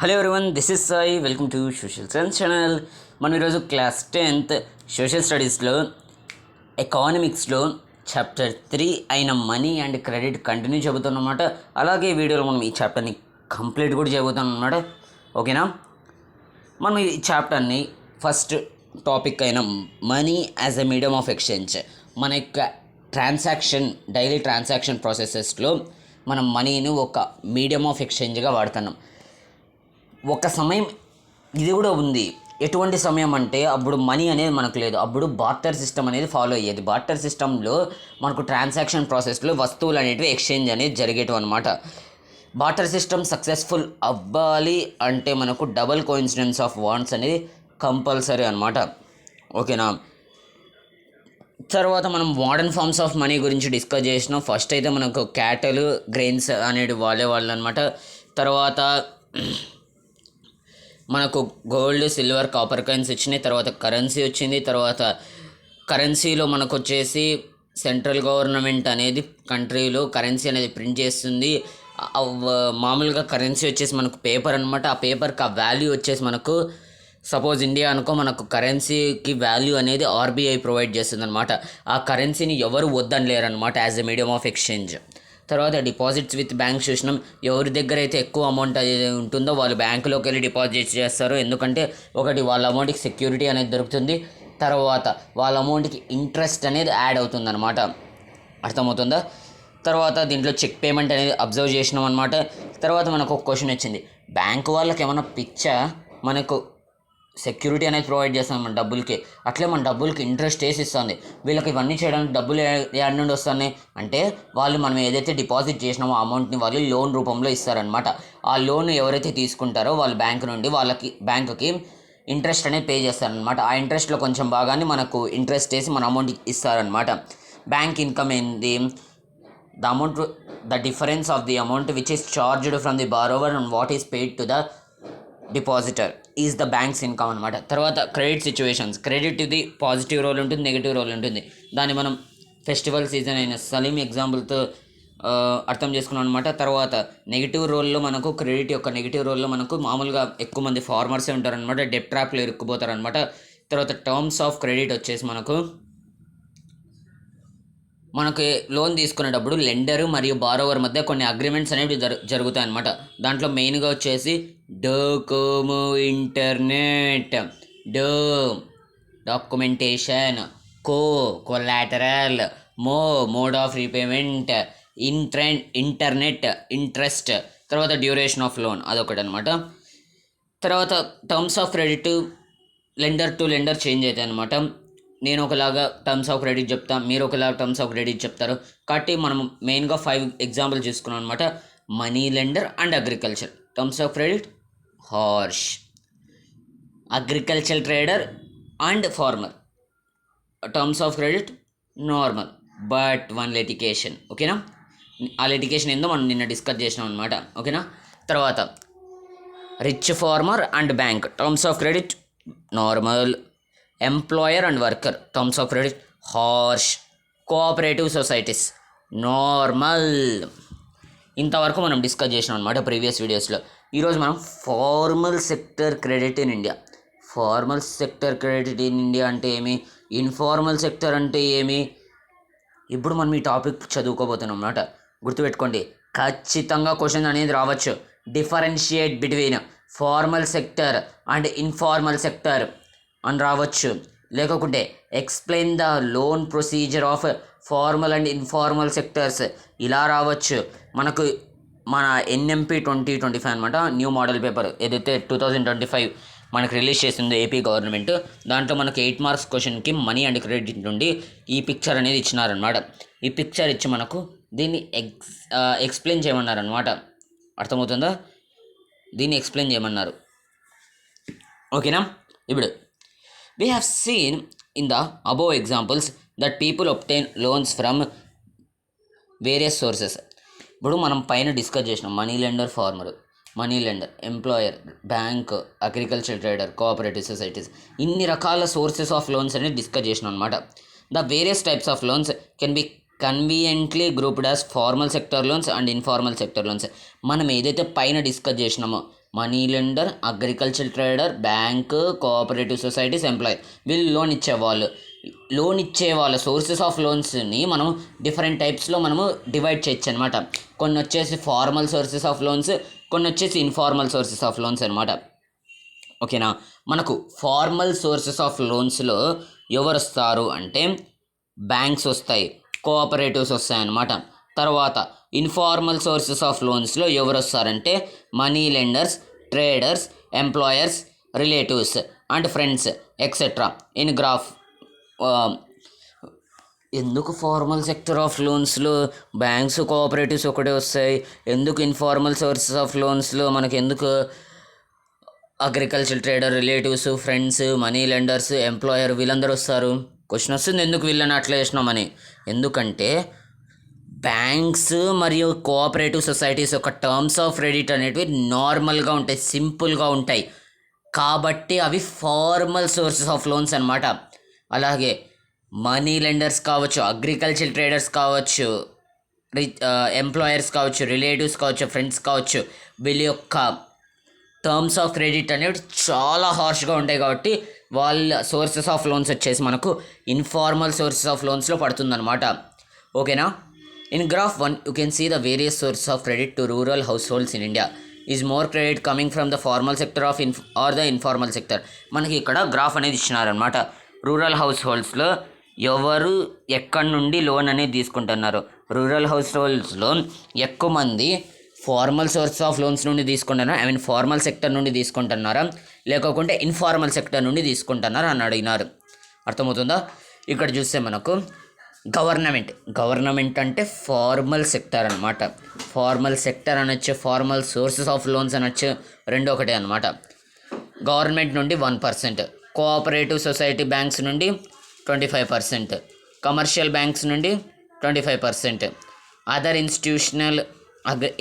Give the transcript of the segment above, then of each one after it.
Hello everyone, this is Sai. Welcome to social science channel. మనం ఈరోజు class 10th social స్టడీస్లో ఎకానమిక్స్లో chapter 3 అయిన money and credit continue చెబుతున్నమాట. అలాగే ఈ వీడియోలో మనం ఈ చాప్టర్ని కంప్లీట్ కూడా చెబుతాం అన్నమాట. ఓకేనా? మనం ఈ చాప్టర్ని ఫస్ట్ టాపిక్ అయిన money as a medium of exchange, మన యొక్క డైలీ ట్రాన్సాక్షన్ ప్రాసెసెస్లో మనం మనీని ఒక మీడియం ఆఫ్ ఎక్స్చేంజ్గా వాడుతున్నాం. ఒక సమయం ఇది కూడా ఉంది. ఎటువంటి సమయం అంటే అప్పుడు మనీ అనేది మనకు లేదు, అప్పుడు బార్టర్ సిస్టమ్ అనేది ఫాలో అయ్యేది. బార్టర్ సిస్టంలో మనకు ట్రాన్సాక్షన్ ప్రాసెస్లో వస్తువులు అనేటివి ఎక్స్చేంజ్ అనేది జరిగేటివి అనమాట. బార్టర్ సిస్టమ్ సక్సెస్ఫుల్ అవ్వాలి అంటే మనకు డబుల్ కోఇన్సిడెన్స్ ఆఫ్ వాంట్స్ అనేది కంపల్సరీ అనమాట. ఓకేనా? తర్వాత మనం మోడర్న్ ఫార్మ్స్ ఆఫ్ మనీ గురించి డిస్కస్ చేసినాం. ఫస్ట్ అయితే మనకు క్యాటల్, గ్రెయిన్స్ అనేది వాడేవాళ్ళు అనమాట. తర్వాత మనకు గోల్డ్, సిల్వర్, కాపర్ కాయిన్స్ వచ్చినాయి. తర్వాత కరెన్సీ వచ్చింది. తర్వాత కరెన్సీలో మనకు వచ్చేసి సెంట్రల్ గవర్నమెంట్ అనేది కంట్రీలో కరెన్సీ అనేది ప్రింట్ చేస్తుంది. మామూలుగా కరెన్సీ వచ్చేసి మనకు పేపర్ అనమాట. ఆ పేపర్కి ఆ వాల్యూ వచ్చేసి మనకు సపోజ్ ఇండియా అనుకో, మనకు కరెన్సీకి వాల్యూ అనేది ఆర్బీఐ ప్రొవైడ్ చేస్తుంది అనమాట. ఆ కరెన్సీని ఎవరు వద్దని లేరనమాట as a medium of exchange. తర్వాత డిపాజిట్స్ విత్ బ్యాంక్ చూసినాం. ఎవరి దగ్గర అయితే ఎక్కువ అమౌంట్ అనేది ఉంటుందో వాళ్ళు బ్యాంకులోకి వెళ్ళి డిపాజిట్ చేస్తారు. ఎందుకంటే ఒకటి వాళ్ళ అమౌంట్కి సెక్యూరిటీ అనేది దొరుకుతుంది. తర్వాత వాళ్ళ అమౌంట్కి ఇంట్రెస్ట్ అనేది యాడ్ అవుతుంది అనమాట. అర్థమవుతుందా? తర్వాత దీంట్లో చెక్ పేమెంట్ అనేది అబ్జర్వ్ చేసినాం అనమాట. తర్వాత మనకు ఒక క్వశ్చన్ వచ్చింది, బ్యాంకు వాళ్ళకి ఏమన్నా పిచ్చా మనకు సెక్యూరిటీ అనేది ప్రొవైడ్ చేస్తాం మన డబ్బులకి, అట్లే మన డబ్బులకి ఇంట్రెస్ట్ వేసి ఇస్తుంది. వీళ్ళకి ఇవన్నీ చేయడానికి డబ్బులు ఏడు నుండి వస్తున్నాయి అంటే వాళ్ళు మనం ఏదైతే డిపాజిట్ చేసినామో ఆ అమౌంట్ని వాళ్ళు లోన్ రూపంలో ఇస్తారనమాట. ఆ లోన్ ఎవరైతే తీసుకుంటారో వాళ్ళు బ్యాంక్ నుండి బ్యాంకుకి ఇంట్రెస్ట్ అనేది పే చేస్తారనమాట. ఆ ఇంట్రెస్ట్లో కొంచెం భాగాన్ని మనకు ఇంట్రెస్ట్ వేసి మన అమౌంట్ ఇస్తారనమాట. బ్యాంక్ ఇన్కమ్ ఏంది? The difference of the amount which is charged from the borrower and what is paid to the depositor is the banks income అనమాట. తర్వాత క్రెడిట్ సిచ్యువేషన్స్, క్రెడిట్ ఇది పాజిటివ్ రోల్ ఉంటుంది, negative role ఉంటుంది. దాన్ని మనం festival season అయిన సలీం ఎగ్జాంపుల్తో అర్థం చేసుకున్నాం అనమాట. తర్వాత నెగిటివ్ రోల్లో మనకు క్రెడిట్ యొక్క నెగిటివ్ రోల్లో మనకు మామూలుగా ఎక్కువ మంది ఫార్మర్సే ఉంటారనమాట, డెట్ ట్రాప్లో ఇరుక్కుపోతారనమాట. తర్వాత టర్మ్స్ ఆఫ్ క్రెడిట్ వచ్చేసి మనకి లోన్ తీసుకునేటప్పుడు లెండర్ మరియు బారోవర్ మధ్య కొన్ని అగ్రిమెంట్స్ అనేవి జరుగుతాయి అన్నమాట. దాంట్లో మెయిన్గా వచ్చేసి Docomo internet, documentation, collateral, mode of repayment, internet, interest, తర్వాత డ్యూరేషన్ ఆఫ్ లోన్, అదొకటి అనమాట. తర్వాత terms of credit lender to lender change అవుతాయి అనమాట. నేను ఒకలాగా టర్మ్స్ ఆఫ్ క్రెడిట్ చెప్తా, మీరు ఒకలాగా టర్మ్స్ ఆఫ్ క్రెడిట్ చెప్తారు. కాబట్టి మనం మెయిన్గా 5 ఎగ్జాంపుల్ చూసుకున్నాం అనమాట. Money lender and agriculture. Terms of credit harsh, agriculture trader and farmer. Terms of credit normal but one litigation. ఓకేనా? ఆ లిటిగేషన్ ఏందో మనం నిన్న డిస్కస్ చేసినాం అనమాట. ఓకేనా? తర్వాత rich farmer and bank. Terms of credit normal. Employer and worker. Terms of credit harsh. Cooperative societies normal. ఇంతవరకు మనం డిస్కస్ చేసినాం అనమాట ప్రీవియస్ వీడియోస్లో. ఈరోజు మనం formal sector credit in India. Formal sector credit in India అంటే ఏమి, ఇన్ఫార్మల్ సెక్టర్ అంటే ఏమి, ఇప్పుడు మనం ఈ టాపిక్ చదువుకోబోతున్నాం అన్నమాట. గుర్తుపెట్టుకోండి, ఖచ్చితంగా క్వశ్చన్ అనేది రావచ్చు. Differentiate between formal sector and informal sector అని రావచ్చు. లేకుంటే explain the loan procedure of formal and informal sectors, ఇలా రావచ్చు. మనకు మన ఎన్ఎంపి 2025 అనమాట, న్యూ మోడల్ పేపర్ ఏదైతే 2025 మనకు రిలీజ్ చేసిందో ఏపీ గవర్నమెంట్, దాంట్లో మనకు 8 మార్క్స్ క్వశ్చన్కి మనీ అండ్ క్రెడిట్ నుండి ఈ పిక్చర్ అనేది ఇచ్చినారనమాట. ఈ పిక్చర్ ఇచ్చి మనకు దీన్ని ఎక్స్ప్లెయిన్ చేయమన్నారనమాట. అర్థమవుతుందా? దీన్ని ఎక్స్ప్లెయిన్ చేయమన్నారు. ఓకేనా? ఇప్పుడు we have seen in the above examples that people obtain loans from various sources. ఇప్పుడు మనం పైన డిస్కస్ చేసినాం money lender, farmer, money lender, employer, bank, agriculture trader, cooperative societies, ఇన్ని రకాల సోర్సెస్ ఆఫ్ లోన్స్ అనేది డిస్కస్ చేసినాం అనమాట. The various types of loans can be conveniently grouped as formal sector loans and informal sector loans. మనం ఏదైతే పైన discuss చేసినామో money lender, agriculture trader, bank, cooperative societies, employer, వీళ్ళు లోన్ ఇచ్చే వాళ్ళ సోర్సెస్ ఆఫ్ లోన్స్ని మనం డిఫరెంట్ టైప్స్లో మనము డివైడ్ చేయొచ్చు అనమాట. కొన్ని వచ్చేసి ఫార్మల్ సోర్సెస్ ఆఫ్ లోన్స్, కొన్ని వచ్చేసి ఇన్ఫార్మల్ సోర్సెస్ ఆఫ్ లోన్స్ అనమాట. ఓకేనా. మనకు ఫార్మల్ సోర్సెస్ ఆఫ్ లోన్స్లో ఎవరు వస్తారు అంటే బ్యాంక్స్ వస్తాయి, కోఆపరేటివ్స్ వస్తాయన్నమాట. తర్వాత ఇన్ఫార్మల్ సోర్సెస్ ఆఫ్ లోన్స్లో ఎవరు వస్తారంటే money lenders, traders, employers, relatives and friends etcetera in graph. ఎందుకు ఫార్మల్ సెక్టర్ ఆఫ్ లోన్స్లో బ్యాంక్స్, కోఆపరేటివ్స్ ఒకటే వస్తాయి, ఎందుకు ఇన్ఫార్మల్ సోర్సెస్ ఆఫ్ లోన్స్లో మనకి ఎందుకు agriculture trader, relatives, friends, money lenders, employer వీళ్ళందరూ వస్తారు? క్వశ్చన్ వస్తుంది ఎందుకు వీళ్ళని అట్లా చేసినామని. ఎందుకంటే బ్యాంక్స్ మరియు కోఆపరేటివ్ సొసైటీస్ యొక్క టర్మ్స్ ఆఫ్ క్రెడిట్ అనేటివి నార్మల్గా ఉంటాయి, సింపుల్గా ఉంటాయి, కాబట్టి అవి ఫార్మల్ సోర్సెస్ ఆఫ్ లోన్స్ అనమాట. అలాగే మనీ లెండర్స్ కావచ్చు, అగ్రికల్చర్ ట్రేడర్స్ కావచ్చు, ఎంప్లాయర్స్ కావచ్చు, రిలేటివ్స్ కావచ్చు, ఫ్రెండ్స్ కావచ్చు, వీళ్ళ యొక్క టర్మ్స్ ఆఫ్ క్రెడిట్ అనేవి చాలా హార్ష్గా ఉంటాయి, కాబట్టి వాళ్ళ సోర్సెస్ ఆఫ్ లోన్స్ వచ్చేసి మనకు ఇన్ఫార్మల్ సోర్సెస్ ఆఫ్ లోన్స్లో పడుతుందన్నమాట. ఓకేనా. In graph 1 you can see the various sources of credit to rural households in India. Is more credit coming from the formal sector of or the informal sector? మనకి ఇక్కడ graph అనేది ఇచ్చినారనమాట. Rural హౌస్ హోల్డ్స్లో ఎవరు ఎక్కడి నుండి loan అనేది తీసుకుంటున్నారు. Rural హౌస్ హోల్డ్స్లో ఎక్కువ మంది ఫార్మల్ సోర్స్ ఆఫ్ లోన్స్ నుండి తీసుకుంటున్నారా, ఫార్మల్ సెక్టర్ నుండి తీసుకుంటున్నారా, లేకపోతే ఇన్ఫార్మల్ సెక్టర్ నుండి తీసుకుంటున్నారా అని అడిగినారు. అర్థమవుతుందా? ఇక్కడ చూస్తే మనకు గవర్నమెంట్ అంటే ఫార్మల్ సెక్టర్ అనమాట. ఫార్మల్ సెక్టర్ అనొచ్చు, ఫార్మల్ సోర్సెస్ ఆఫ్ లోన్స్ అనొచ్చు, రెండు ఒకటే అనమాట. గవర్నమెంట్ నుండి 1%, కోఆపరేటివ్ సొసైటీ బ్యాంక్స్ నుండి 25%, కమర్షియల్ బ్యాంక్స్ నుండి 25%, అదర్ ఇన్స్టిట్యూషనల్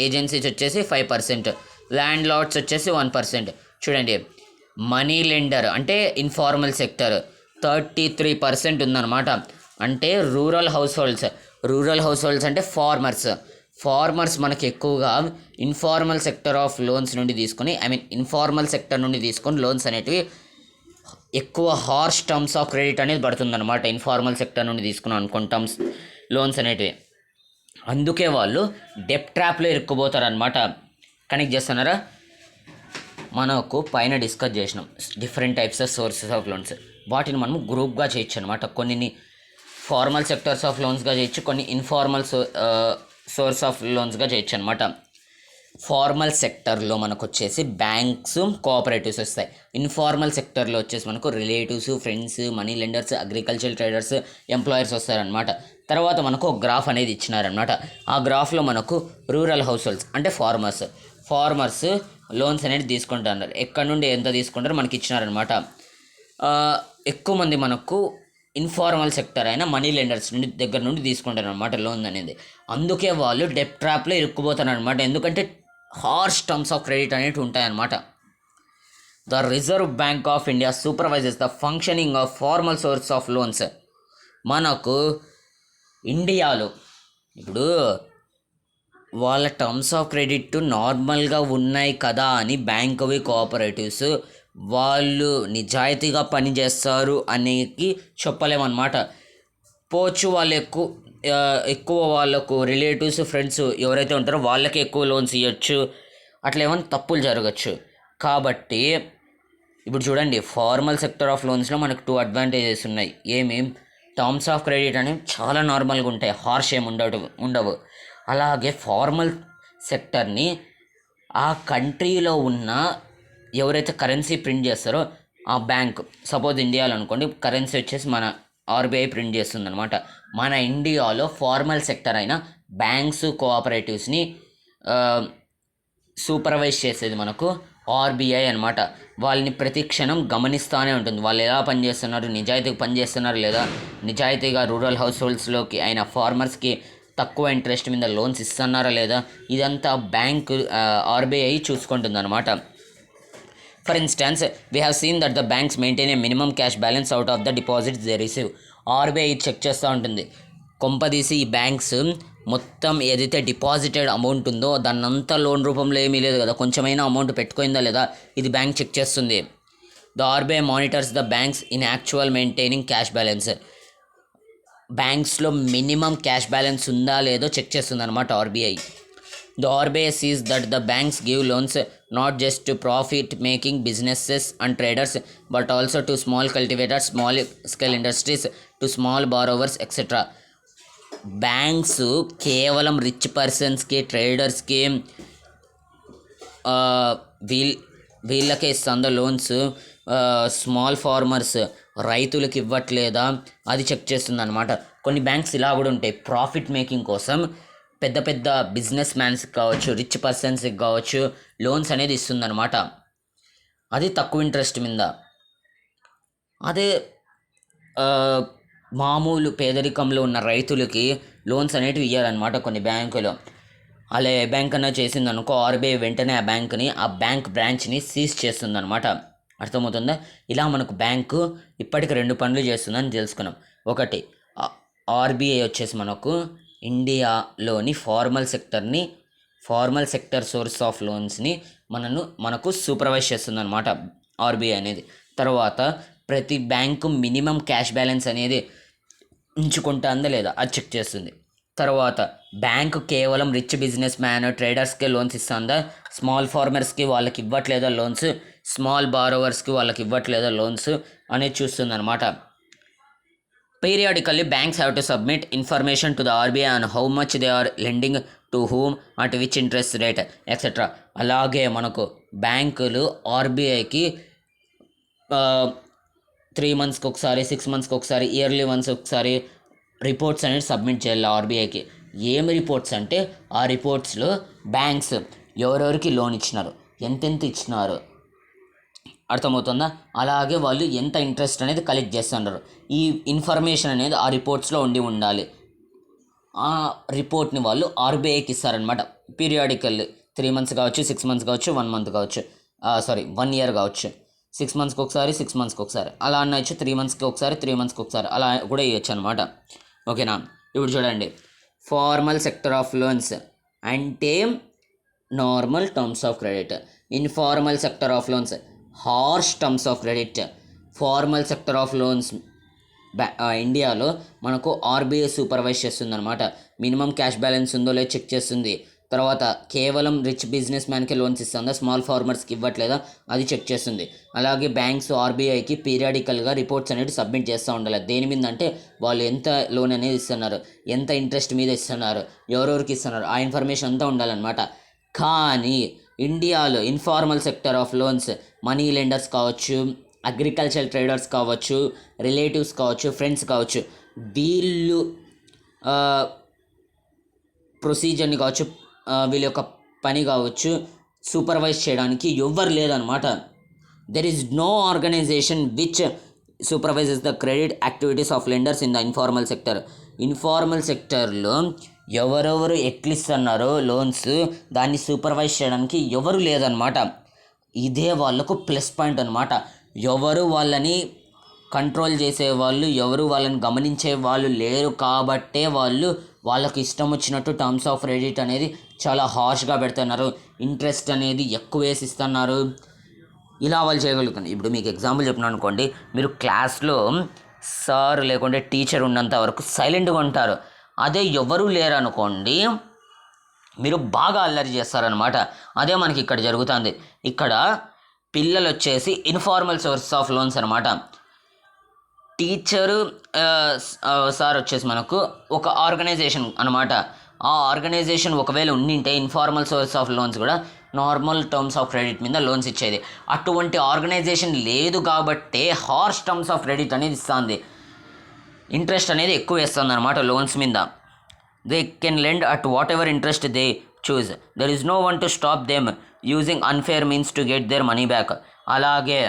ఏజెన్సీస్ వచ్చేసి 5%, ల్యాండ్ లార్డ్స్ వచ్చేసి 1%. చూడండి, మనీ లెండర్ అంటే ఇన్ఫార్మల్ సెక్టర్ 33% ఉందన్నమాట. అంటే రూరల్ హౌస్ హోల్డ్స్ అంటే ఫార్మర్స్ మనకి ఎక్కువగా ఇన్ఫార్మల్ సెక్టర్ ఆఫ్ లోన్స్ నుండి తీసుకొని ఇన్ఫార్మల్ సెక్టర్ నుండి తీసుకొని లోన్స్ అనేటివి ఎక్కువ హార్ష్ టర్మ్స్ ఆఫ్ క్రెడిట్ అనేది పడుతుందన్నమాట. ఇన్ఫార్మల్ సెక్టర్ నుండి తీసుకున్నాం అనుకోండి టర్మ్స్ లోన్స్ అనేటివి, అందుకే వాళ్ళు డెప్ ట్రాప్లో ఇరుక్కుపోతారనమాట. కనెక్ట్ చేస్తున్నారా? మనకు పైన డిస్కస్ చేసినాం different types of sources of loans. వాటిని మనం గ్రూప్గా చేయొచ్చు అనమాట. కొన్ని ఫార్మల్ సెక్టర్స్ ఆఫ్ లోన్స్గా చేయొచ్చు, కొన్ని ఇన్ఫార్మల్ సోర్స్ ఆఫ్ లోన్స్గా చేయొచ్చు అనమాట. ఫార్మల్ సెక్టర్లో మనకు వచ్చేసి బ్యాంక్స్, కోఆపరేటివ్స్ వస్తాయి. ఇన్ఫార్మల్ సెక్టర్లో వచ్చేసి మనకు relatives, friends, money lenders, agriculture traders, employers వస్తారనమాట. తర్వాత మనకు ఒక గ్రాఫ్ అనేది ఇచ్చినారనమాట. ఆ గ్రాఫ్లో మనకు రూరల్ హౌస్ హోల్డ్స్ అంటే ఫార్మర్స్ లోన్స్ అనేది తీసుకుంటున్నారు. ఎక్కడి నుండి ఎంత తీసుకుంటారో మనకి ఇచ్చినారనమాట. ఎక్కువ మంది మనకు ఇన్ఫార్మల్ సెక్టర్ అయినా మనీ లెండర్స్ దగ్గర నుండి తీసుకుంటారు అనమాట లోన్ అనేది. అందుకే వాళ్ళు డెప్ ట్రాప్లో ఇరుక్కుపోతారు అనమాట. ఎందుకంటే హార్ష్ టర్మ్స్ ఆఫ్ క్రెడిట్ అనేవి ఉంటాయన్నమాట. The reserve bank of India supervises the functioning of formal source of loans. మనకు ఇండియాలో ఇప్పుడు వాళ్ళ టర్మ్స్ ఆఫ్ క్రెడిట్ నార్మల్గా ఉన్నాయి కదా అని బ్యాంకువి, కోఆపరేటివ్స్ వాళ్ళు నిజాయితీగా పనిచేస్తారు అనేది చెప్పలేమన్నమాట. పోవచ్చు వాళ్ళు ఎక్కువ వాళ్ళకు రిలేటివ్స్, ఫ్రెండ్స్ ఎవరైతే ఉంటారో వాళ్ళకి ఎక్కువ లోన్స్ ఇవ్వచ్చు, అట్లా ఏమైనా తప్పులు జరగచ్చు. కాబట్టి ఇప్పుడు చూడండి, ఫార్మల్ సెక్టర్ ఆఫ్ లోన్స్లో మనకు 2 అడ్వాంటేజెస్ ఉన్నాయి. టర్మ్స్ ఆఫ్ క్రెడిట్ అనేవి చాలా నార్మల్గా ఉంటాయి, హార్ష్ ఏమి ఉండవు. అలాగే ఫార్మల్ సెక్టర్ని ఆ కంట్రీలో ఉన్న ఎవరైతే కరెన్సీ ప్రింట్ చేస్తారో ఆ బ్యాంక్, సపోజ్ ఇండియాలో అనుకోండి కరెన్సీ వచ్చేసి మన ఆర్బీఐ ప్రింట్ చేస్తుంది అనమాట. మన ఇండియాలో ఫార్మల్ సెక్టర్ అయిన బ్యాంక్స్, కోఆపరేటివ్స్ని సూపర్వైజ్ చేసేది మనకు ఆర్బీఐ అనమాట. వాళ్ళని ప్రతి క్షణం గమనిస్తూనే ఉంటుంది. వాళ్ళు ఎలా పనిచేస్తున్నారు, నిజాయితీగా పనిచేస్తున్నారు లేదా, నిజాయితీగా రూరల్ హౌస్ హోల్డ్స్లోకి అయిన ఫార్మర్స్కి తక్కువ ఇంట్రెస్ట్ మీద లోన్స్ ఇస్తున్నారా లేదా, ఇదంతా బ్యాంక్ ఆర్బీఐ చూసుకుంటుంది అనమాట. For instance, we have seen that the banks maintain a minimum cash balance out of the deposits they receive. RBI check చేస్తూ ఉంటుంది. కొంపదీసి ఈ బ్యాంక్స్ మొత్తం ఏదైతే డిపాజిటెడ్ అమౌంట్ ఉందో దాన్నంతా లోన్ రూపంలో ఏమీ లేదు కదా, కొంచెమైనా అమౌంట్ పెట్టుకుందా లేదా ఇది బ్యాంక్ చెక్ చేస్తుంది. The RBI monitors the banks in actual maintaining cash balance. బ్యాంక్స్లో మినిమం క్యాష్ బ్యాలెన్స్ ఉందా లేదో చెక్ చేస్తుంది అనమాట RBI. The RBI sees that the banks give loans not just to profit making businesses and traders but also to small cultivators, small scale industries, to small borrowers etcetera. Banks కేవలం rich పర్సన్స్కి, ట్రేడర్స్కి, వీళ్ళకే ఇస్తుందా loans, small farmers రైతులకు ఇవ్వట్లేదా అది check చేస్తుంది అనమాట. కొన్ని బ్యాంక్స్ ఇలా కూడా ఉంటాయి, ప్రాఫిట్ మేకింగ్ కోసం పెద్ద పెద్ద బిజినెస్ మ్యాన్స్కి కావచ్చు, రిచ్ పర్సన్స్కి కావచ్చు లోన్స్ అనేది ఇస్తుందన్నమాట. అది తక్కువ ఇంట్రెస్ట్ మీద. అదే మామూలు పేదరికంలో ఉన్న రైతులకి లోన్స్ అనేటివి ఇవ్వాలన్నమాట కొన్ని బ్యాంకులు. అలా ఏ బ్యాంక్ అన్నా చేసిందనుకో ఆర్బీఐ వెంటనే ఆ బ్యాంక్ బ్రాంచ్ని సీజ్ చేస్తుందన్నమాట. అర్థమవుతుందా? ఇలా మనకు బ్యాంకు ఇప్పటికి 2 పనులు చేస్తుందని తెలుసుకున్నాం. ఒకటి, ఆర్బీఐ వచ్చేసి మనకు ఇండియాలోని ఫార్మల్ సెక్టర్ సోర్స్ ఆఫ్ లోన్స్ని మనకు సూపర్వైజ్ చేస్తుందన్నమాట ఆర్బీఐ అనేది. తర్వాత ప్రతి బ్యాంకు మినిమం క్యాష్ బ్యాలెన్స్ అనేది ఉంచుకుంటుందా లేదా అది చెక్ చేస్తుంది. తర్వాత బ్యాంకు కేవలం రిచ్ బిజినెస్ మ్యాన్, ట్రేడర్స్కే లోన్స్ ఇస్తుందా, స్మాల్ ఫార్మర్స్కి వాళ్ళకి ఇవ్వట్లేదా లోన్స్, స్మాల్ బారోవర్స్కి వాళ్ళకి ఇవ్వట్లేదా లోన్స్ అనేది చూస్తుంది అనమాట. Periodically banks have to submit information to the RBI on how much they are lending to whom at which interest rate etcetera. అలాగే మనకు బ్యాంకులు ఆర్బీఐకి 3 మంత్స్కి ఒకసారి, 6 మంత్స్కి ఒకసారి, ఇయర్లీ వన్స్ ఒకసారి రిపోర్ట్స్ అనేది సబ్మిట్ చేయాలి ఆర్బీఐకి. ఏం రిపోర్ట్స్ అంటే ఆ రిపోర్ట్స్లో బ్యాంక్స్ ఎవరెవరికి లోన్ ఇచ్చినారు, ఎంతెంత ఇచ్చినారు, అర్థమవుతుందా? అలాగే వాళ్ళు ఎంత ఇంట్రెస్ట్ అనేది కలెక్ట్ చేస్తున్నారు, ఈ ఇన్ఫర్మేషన్ అనేది ఆ రిపోర్ట్స్లో ఉండాలి. ఆ రిపోర్ట్ని వాళ్ళు ఆర్బీఐకి ఇస్తారనమాట. పీరియాడికల్లీ 3 మంత్స్ కావచ్చు, 6 మంత్స్ కావచ్చు, 1 మంత్ కావచ్చు, 1 ఇయర్ కావచ్చు, 6 మంత్స్కి ఒకసారి, 6 మంత్స్కి ఒకసారి అలా అనొచ్చు, 3 మంత్స్కి ఒకసారి, 3 మంత్స్కి ఒకసారి అలా కూడా ఇవ్వచ్చు అనమాట. ఓకేనా? ఇప్పుడు చూడండి, ఫార్మల్ సెక్టర్ ఆఫ్ లోన్స్ అంటే normal terms of credit, informal sector of loans harsh terms of credit. Formal sector of loans ఇండియాలో మనకు ఆర్బీఐ సూపర్వైజ్ చేస్తుంది అనమాట. మినిమం క్యాష్ బ్యాలెన్స్ ఉందో లేదో చెక్ చేస్తుంది. తర్వాత కేవలం రిచ్ బిజినెస్ మ్యాన్కి లోన్స్ ఇస్తుందా, స్మాల్ ఫార్మర్స్కి ఇవ్వట్లేదా అది చెక్ చేస్తుంది. అలాగే బ్యాంక్స్ ఆర్బీఐకి పీరియాడికల్గా రిపోర్ట్స్ అనేవి సబ్మిట్ చేస్తూ ఉండాలి. దేని మీద అంటే వాళ్ళు ఎంత లోన్ అనేది ఇస్తున్నారు, ఎంత ఇంట్రెస్ట్ మీద ఇస్తున్నారు, ఎవరెవరికి ఇస్తున్నారు, ఆ ఇన్ఫర్మేషన్ అంతా ఉండాలన్నమాట. కానీ ఇండియాలో informal sector of loans money lenders కావచ్చు, అగ్రికల్చర్ ట్రేడర్స్ కావచ్చు, రిలేటివ్స్ కావచ్చు, ఫ్రెండ్స్ కావచ్చు, వీళ్ళు ప్రొసీజర్ని కావచ్చు, వీళ్ళ యొక్క పని కావచ్చు సూపర్వైజ్ చేయడానికి ఎవ్వరు లేదనమాట. There is no organisation which supervises the credit activities of lenders in the informal sector. Informal సెక్టర్లో ఎవరెవరు ఎట్లిస్తున్నారో లోన్స్ దాన్ని సూపర్వైజ్ చేయడానికి ఎవరు లేదనమాట. ఇదే వాళ్ళకు ప్లస్ పాయింట్ అనమాట. ఎవరు వాళ్ళని కంట్రోల్ చేసేవాళ్ళు, ఎవరు వాళ్ళని గమనించే వాళ్ళు లేరు కాబట్టే వాళ్ళకి ఇష్టం వచ్చినట్టు టర్మ్స్ ఆఫ్ క్రెడిట్ అనేది చాలా హార్ష్గా పెడుతున్నారు, ఇంట్రెస్ట్ అనేది ఎక్కువ వేసి ఇస్తున్నారు. ఇలా వాళ్ళు చేయగలుగుతున్నారు. ఇప్పుడు మీకు ఎగ్జాంపుల్ చెప్పిన అనుకోండి, మీరు క్లాస్లో సార్ లేకుంటే టీచర్ ఉన్నంత వరకు సైలెంట్గా ఉంటారు. అదే ఎవరు లేరు అనుకోండి మీరు బాగా అల్లరి చేస్తారనమాట. అదే మనకి ఇక్కడ జరుగుతుంది. ఇక్కడ పిల్లలు వచ్చేసి ఇన్ఫార్మల్ సోర్స్ ఆఫ్ లోన్స్ అనమాట. టీచరు సార్ వచ్చేసి మనకు ఒక ఆర్గనైజేషన్ అనమాట. ఆ ఆర్గనైజేషన్ ఒకవేళ ఉండింటే ఇన్ఫార్మల్ సోర్స్ ఆఫ్ లోన్స్ కూడా నార్మల్ టర్మ్స్ ఆఫ్ క్రెడిట్ మీద లోన్స్ ఇచ్చేది. అటువంటి ఆర్గనైజేషన్ లేదు కాబట్టే హార్ష్ టర్మ్స్ ఆఫ్ క్రెడిట్ అనేది ఇస్తుంది, ఇంట్రెస్ట్ అనేది ఎక్కువ వేస్తుంది అనమాట లోన్స్ మీద. They can lend at whatever interest they choose. There is no one to stop them using unfair means to get their money back. అలాగే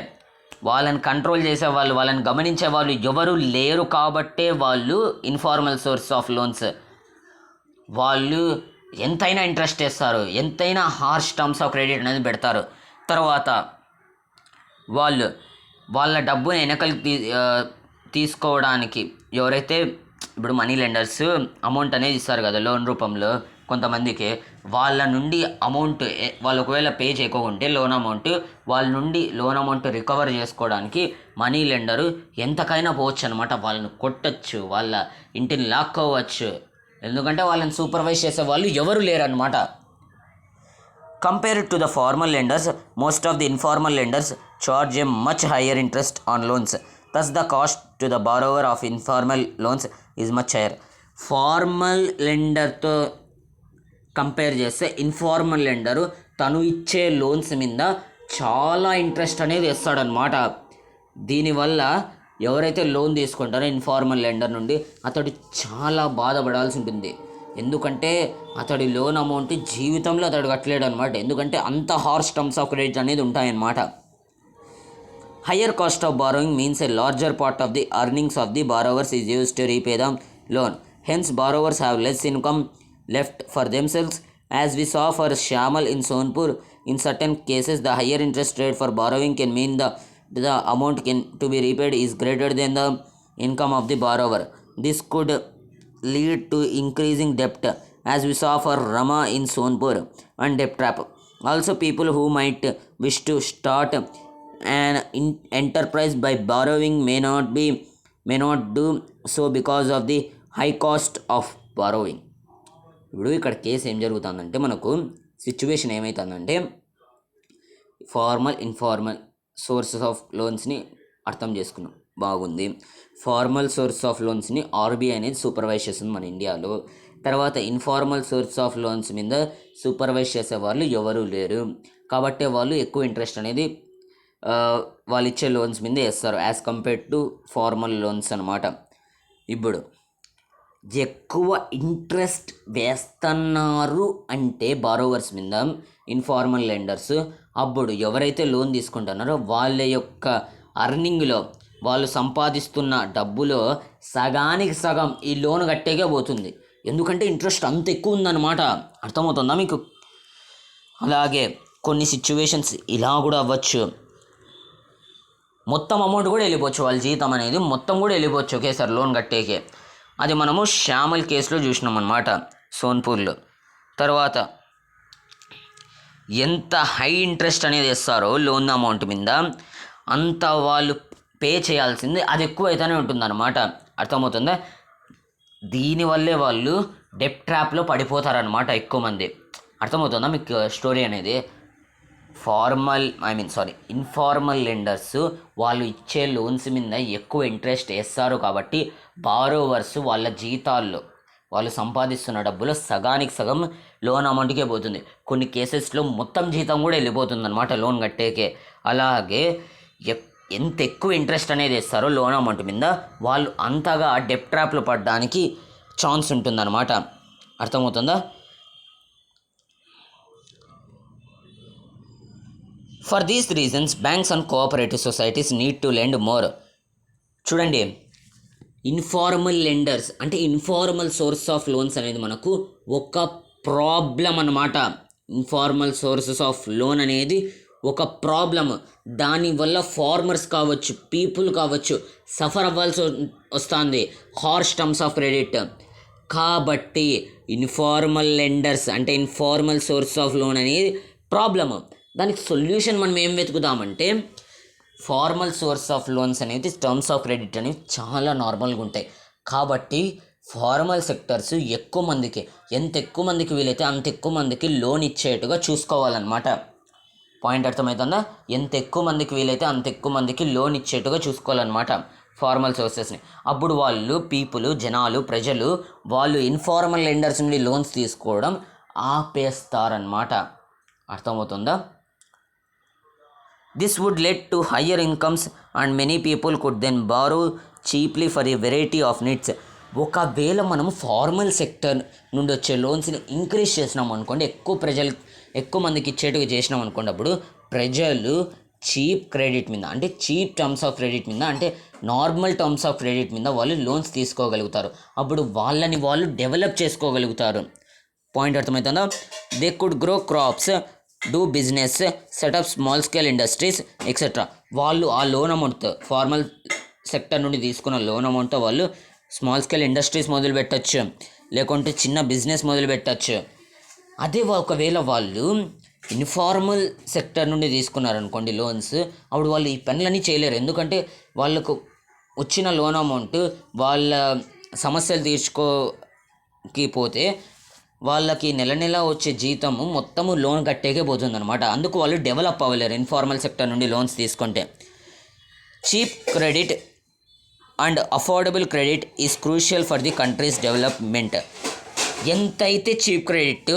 వాళ్ళని కంట్రోల్ చేసేవాళ్ళు, వాళ్ళని గమనించే వాళ్ళు ఎవరు లేరు కాబట్టే వాళ్ళు ఇన్ఫార్మల్ సోర్స్ ఆఫ్ లోన్స్ వాళ్ళు ఎంతైనా ఇంట్రెస్ట్ వేస్తారు, ఎంతైనా హార్ష్ టర్మ్స్ ఆఫ్ క్రెడిట్ అనేది పెడతారు. తర్వాత వాళ్ళ డబ్బుని వెనకలు తీసుకోవడానికి ఎవరైతే ఇప్పుడు మనీ లెండర్స్ అమౌంట్ అనేది ఇస్తారు కదా లోన్ రూపంలో కొంతమందికి, వాళ్ళ నుండి అమౌంట్ వాళ్ళు ఒకవేళ పే చేయకుంటే లోన్ అమౌంట్, వాళ్ళ నుండి లోన్ అమౌంట్ రికవర్ చేసుకోవడానికి మనీ లెండరు ఎంతకైనా పోవచ్చు అనమాట. వాళ్ళని కొట్టచ్చు, వాళ్ళ ఇంటిని లాక్కోవచ్చు, ఎందుకంటే వాళ్ళని సూపర్వైజ్ చేసే వాళ్ళు ఎవరు లేరనమాట. Compared to the formal lenders, most of the informal lenders charge a much higher interest on loans. Thus, the cost to the borrower of informal loans is much higher. Formal లెండర్తో compare చేస్తే informal lender తను ఇచ్చే loans మీద చాలా interest అనేది ఇస్తాడనమాట. దీనివల్ల ఎవరైతే loan తీసుకుంటారో ఇన్ఫార్మల్ లెండర్ నుండి అతడు చాలా బాధపడాల్సి ఉంటుంది. ఎందుకంటే అతడి లోన్ అమౌంట్ జీవితంలో అతడు కట్టలేడు అనమాట. ఎందుకంటే అంత హార్ష్ టర్మ్స్ ఆఫ్ క్రెడిట్ అనేది ఉంటాయన్నమాట. Higher cost of borrowing means A larger part of the earnings of the borrowers is used to repay the loan. Hence, borrowers have less income left for themselves. As we saw for Shyamal in Sonpur, in certain cases, the higher interest rate for borrowing can mean the amount to be repaid is greater than the income of the borrower. This could lead to increasing debt, as we saw for Rama in Sonpur, and debt trap. Also, people who might wish to start an enterprise by borrowing may not do so because of the high cost of borrowing. ఇప్పుడు ఇక్కడ case ఏం జరుగుతుందంటే, మనకు situation ఏమవుతుందంటే, formal informal sources of లోన్స్ని అర్థం చేసుకున్నాం, బాగుంది. Formal source of లోన్స్ని RBI అనేది సూపర్వైజ్ చేస్తుంది మన ఇండియాలో. తర్వాత ఇన్ఫార్మల్ సోర్స్ ఆఫ్ లోన్స్ మీద సూపర్వైజ్ చేసే వాళ్ళు ఎవరూ లేరు, కాబట్టి వాళ్ళు ఎక్కువ ఇంట్రెస్ట్ అనేది వాళ్ళు ఇచ్చే లోన్స్ మీద వేస్తారు as compared to formal loans అనమాట. ఇప్పుడు ఎక్కువ ఇంట్రెస్ట్ వేస్తున్నారు అంటే బారోవర్స్ మీద ఇన్ఫార్మల్ లెండర్స్, అప్పుడు ఎవరైతే లోన్ తీసుకుంటున్నారో వాళ్ళ యొక్క అర్నింగ్లో, వాళ్ళు సంపాదిస్తున్న డబ్బులో సగానికి సగం ఈ లోన్ కట్టేకే పోతుంది. ఎందుకంటే ఇంట్రెస్ట్ అంత ఎక్కువ ఉందన్నమాట. అర్థమవుతుందా మీకు? అలాగే కొన్ని సిచ్యువేషన్స్ ఇలా కూడా అవ్వచ్చు, మొత్తం అమౌంట్ కూడా వెళ్ళిపోవచ్చు, వాళ్ళ జీతం అనేది మొత్తం కూడా వెళ్ళిపోవచ్చు ఒకేసారి లోన్ కట్టేకే. అది మనము శ్యామల్ కేసులో చూసినాం అన్నమాట, సోన్పూర్లో. తర్వాత ఎంత హై ఇంట్రెస్ట్ అనేది ఇస్తారో లోన్ అమౌంట్ మీద, అంత వాళ్ళు పే చేయాల్సింది అది ఎక్కువ అయితేనే ఉంటుందన్నమాట. అర్థమవుతుందా? దీనివల్లే వాళ్ళు డెప్ ట్రాప్లో పడిపోతారనమాట ఎక్కువ మంది. అర్థమవుతుందా మీకు స్టోరీ అనేది? ఇన్ఫార్మల్ లెండర్స్ వాళ్ళు ఇచ్చే లోన్స్ మీద ఎక్కువ ఇంట్రెస్ట్ వేస్తారు కాబట్టి బారోవర్స్ వాళ్ళ జీతాల్లో, వాళ్ళు సంపాదిస్తున్న డబ్బులో సగానికి సగం లోన్ అమౌంట్కే పోతుంది. కొన్ని కేసెస్లో మొత్తం జీతం కూడా వెళ్ళిపోతుంది అనమాట లోన్ కట్టేకే. అలాగే ఎంత ఎక్కువ ఇంట్రెస్ట్ అనేది ఇస్తారో లోన్ అమౌంట్ మీద, వాళ్ళు అంతగా డెప్ ట్రాప్లో పడడానికి ఛాన్స్ ఉంటుందన్నమాట. అర్థమవుతుందా? For these reasons, banks and cooperative societies need to lend more. చూడండి, ఇన్ఫార్మల్ లెండర్స్ అంటే ఇన్ఫార్మల్ సోర్స్ ఆఫ్ లోన్స్ అనేది మనకు ఒక ప్రాబ్లం అన్నమాట. ఇన్ఫార్మల్ సోర్సెస్ ఆఫ్ లోన్ అనేది ఒక ప్రాబ్లం. దానివల్ల ఫార్మర్స్ కావచ్చు, పీపుల్ కావచ్చు, సఫర్ అవ్వాల్సి వస్తుంది హార్ష్ టర్మ్స్ ఆఫ్ క్రెడిట్. కాబట్టి ఇన్ఫార్మల్ లెండర్స్ అంటే ఇన్ఫార్మల్ సోర్స్ ఆఫ్ లోన్ అనేది ప్రాబ్లము. దానికి సొల్యూషన్ మనం ఏం వెతుకుదామంటే, ఫార్మల్ సోర్స్ ఆఫ్ లోన్స్ అనేది టర్మ్స్ ఆఫ్ క్రెడిట్ అనేవి చాలా నార్మల్గా ఉంటాయి. కాబట్టి ఫార్మల్ సెక్టర్స్ ఎక్కువ మందికి, ఎంత ఎక్కువ మందికి వీలైతే అంత ఎక్కువ మందికి లోన్ ఇచ్చేట్టుగా చూసుకోవాలన్నమాట. పాయింట్ అర్థమవుతుందా? ఎంత ఎక్కువ మందికి వీలైతే అంత ఎక్కువ మందికి లోన్ ఇచ్చేట్టుగా చూసుకోవాలన్నమాట ఫార్మల్ సోర్సెస్ని. అప్పుడు వాళ్ళు జనాలు, ప్రజలు వాళ్ళు ఇన్ఫార్మల్ లెండర్స్ నుండి లోన్స్ తీసుకోవడం ఆపేస్తారన్నమాట. అర్థమవుతుందా? This would lead to higher incomes and many people could then borrow cheaply for a variety of needs. ఒకవేళ మనం ఫార్మల్ సెక్టర్ నుండి వచ్చే లోన్స్ని ఇంక్రీజ్ చేసినాం అనుకోండి, ఎక్కువ మందికి ఇచ్చేట్టుగా చేసినాం అనుకోండి, అప్పుడు ప్రజలు చీప్ క్రెడిట్ మీద అంటే చీప్ టర్మ్స్ ఆఫ్ క్రెడిట్ మీద అంటే నార్మల్ టర్మ్స్ ఆఫ్ క్రెడిట్ మీద వాళ్ళు లోన్స్ తీసుకోగలుగుతారు. అప్పుడు వాళ్ళని వాళ్ళు డెవలప్ చేసుకోగలుగుతారు. పాయింట్ అర్థమవుతుందా? They could grow crops, do business, setup small scale industries etcetera. వాళ్ళు ఆ లోన్ అమౌంట్, ఫార్మల్ సెక్టర్ నుండి తీసుకున్న లోన్ అమౌంట్తో వాళ్ళు స్మాల్ స్కేల్ ఇండస్ట్రీస్ మొదలు పెట్టచ్చు, లేకుంటే చిన్న బిజినెస్ మొదలు పెట్టచ్చు. అదే ఒకవేళ వాళ్ళు ఇన్ఫార్మల్ సెక్టర్ నుండి తీసుకున్నారనుకోండి లోన్స్, అప్పుడు వాళ్ళు ఈ పనులన్నీ చేయలేరు. ఎందుకంటే వాళ్ళకు వచ్చిన లోన్ అమౌంట్ వాళ్ళ సమస్యలు తీర్చుకోకి పోతే వాళ్ళకి నెల నెల వచ్చే జీతము మొత్తము లోన్ కట్టేకే పోతుంది అనమాట. అందుకు వాళ్ళు డెవలప్ అవ్వలేరు ఇన్ఫార్మల్ సెక్టర్ నుండి లోన్స్ తీసుకుంటే. Cheap credit and affordable credit is crucial for the countries development. ఎంతైతే చీప్ క్రెడిట్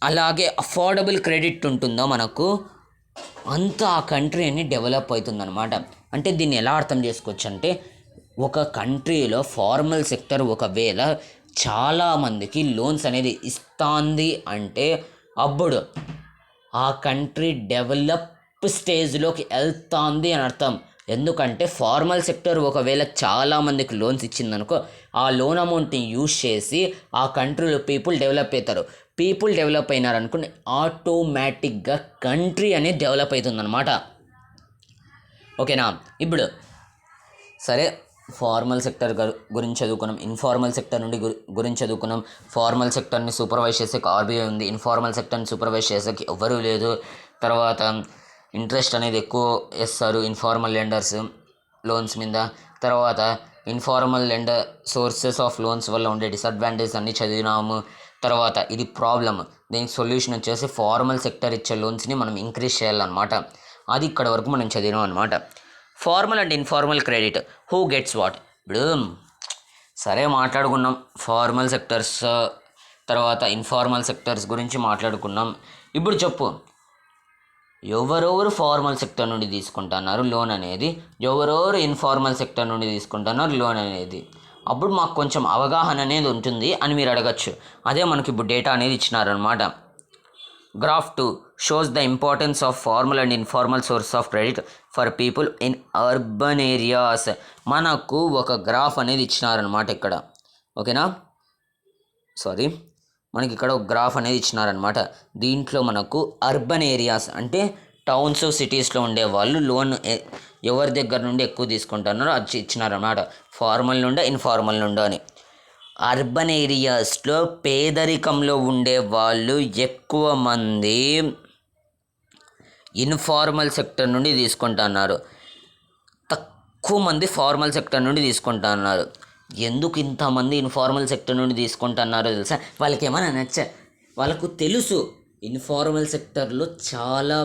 అలాగే అఫోర్డబుల్ క్రెడిట్ ఉంటుందో మనకు, అంత ఆ కంట్రీ అని డెవలప్ అవుతుందన్నమాట. అంటే దీన్ని ఎలా అర్థం చేసుకోవచ్చు అంటే, ఒక కంట్రీలో ఫార్మల్ సెక్టర్ ఒకవేళ చాలామందికి లోన్స్ అనేది ఇస్తుంది అంటే అప్పుడు ఆ కంట్రీ డెవలప్ స్టేజ్లోకి వెళ్తుంది అని అర్థం. ఎందుకంటే ఫార్మల్ సెక్టర్ ఒకవేళ చాలామందికి లోన్స్ ఇచ్చిందనుకో, ఆ లోన్ అమౌంట్ని యూజ్ చేసి ఆ కంట్రీలో పీపుల్ డెవలప్ అవుతారు. పీపుల్ డెవలప్ అయినారనుకుని ఆటోమేటిక్గా కంట్రీ అనేది డెవలప్ అవుతుందన్నమాట. ఓకేనా? ఇప్పుడు సరే, ఫార్మల్ సెక్టర్ గురించి చదువుకున్నాం, ఇన్ఫార్మల్ సెక్టర్ నుండి గురించి చదువుకున్నాం. ఫార్మల్ సెక్టర్ని సూపర్వైజ్ చేసేకి ఆర్బీఐ ఉంది, ఇన్ఫార్మల్ సెక్టర్ని సూపర్వైజ్ చేసేకి ఎవ్వరూ లేదు. తర్వాత ఇంట్రెస్ట్ అనేది ఎక్కువ వేస్తారు ఇన్ఫార్మల్ లెండర్స్ లోన్స్ మీద. తర్వాత informal lender sources of loans వల్ల ఉండే డిసడ్వాంటేజ్ అన్నీ చదివినాము. తర్వాత ఇది ప్రాబ్లమ్, దీనికి సొల్యూషన్ వచ్చేసి ఫార్మల్ సెక్టర్ ఇచ్చే లోన్స్ని మనం ఇంక్రీజ్ చేయాలన్నమాట. అది ఇక్కడ వరకు మనం చదివినాం అనమాట. Formal and informal credit, who gets what. ఇప్పుడు సరే మాట్లాడుకున్నాం ఫార్మల్ సెక్టర్స్, తర్వాత ఇన్ఫార్మల్ సెక్టర్స్ గురించి మాట్లాడుకున్నాం. ఇప్పుడు చెప్పు, ఎవరెవరు ఫార్మల్ సెక్టర్ నుండి తీసుకుంటున్నారు లోన్ అనేది, ఎవరెవరు ఇన్ఫార్మల్ సెక్టర్ నుండి తీసుకుంటున్నారు లోన్ అనేది. అప్పుడు మాకు కొంచెం అవగాహన అనేది ఉంటుంది అని మీరు అడగచ్చు. అదే మనకి ఇప్పుడు డేటా అనేది ఇచ్చినారనమాట. Graph 2 shows the importance of formal and informal source of credit for people in urban areas. మనకు ఒక గ్రాఫ్ అనేది ఇచ్చినారనమాట ఇక్కడ. ఓకేనా? మనకి ఇక్కడ ఒక గ్రాఫ్ అనేది ఇచ్చినారనమాట. దీంట్లో మనకు అర్బన్ ఏరియాస్ అంటే టౌన్స్ సిటీస్లో ఉండే వాళ్ళు లోన్ ఎవరి దగ్గర నుండి ఎక్కువ తీసుకుంటున్నారో అది ఇచ్చినారనమాట. ఫార్మల్ నుండి ఇన్ఫార్మల్ నుండి అని. అర్బన్ ఏరియాస్లో పేదరికంలో ఉండే వాళ్ళు ఎక్కువ మంది ఇన్ఫార్మల్ సెక్టర్ నుండి తీసుకుంటున్నారు, తక్కువ మంది ఫార్మల్ సెక్టర్ నుండి తీసుకుంటున్నారు. ఎందుకు ఇంతమంది ఇన్ఫార్మల్ సెక్టర్ నుండి తీసుకుంటున్నారో తెలుసా? వాళ్ళకి ఏమైనా వాళ్ళకు తెలుసు ఇన్ఫార్మల్ సెక్టర్లో చాలా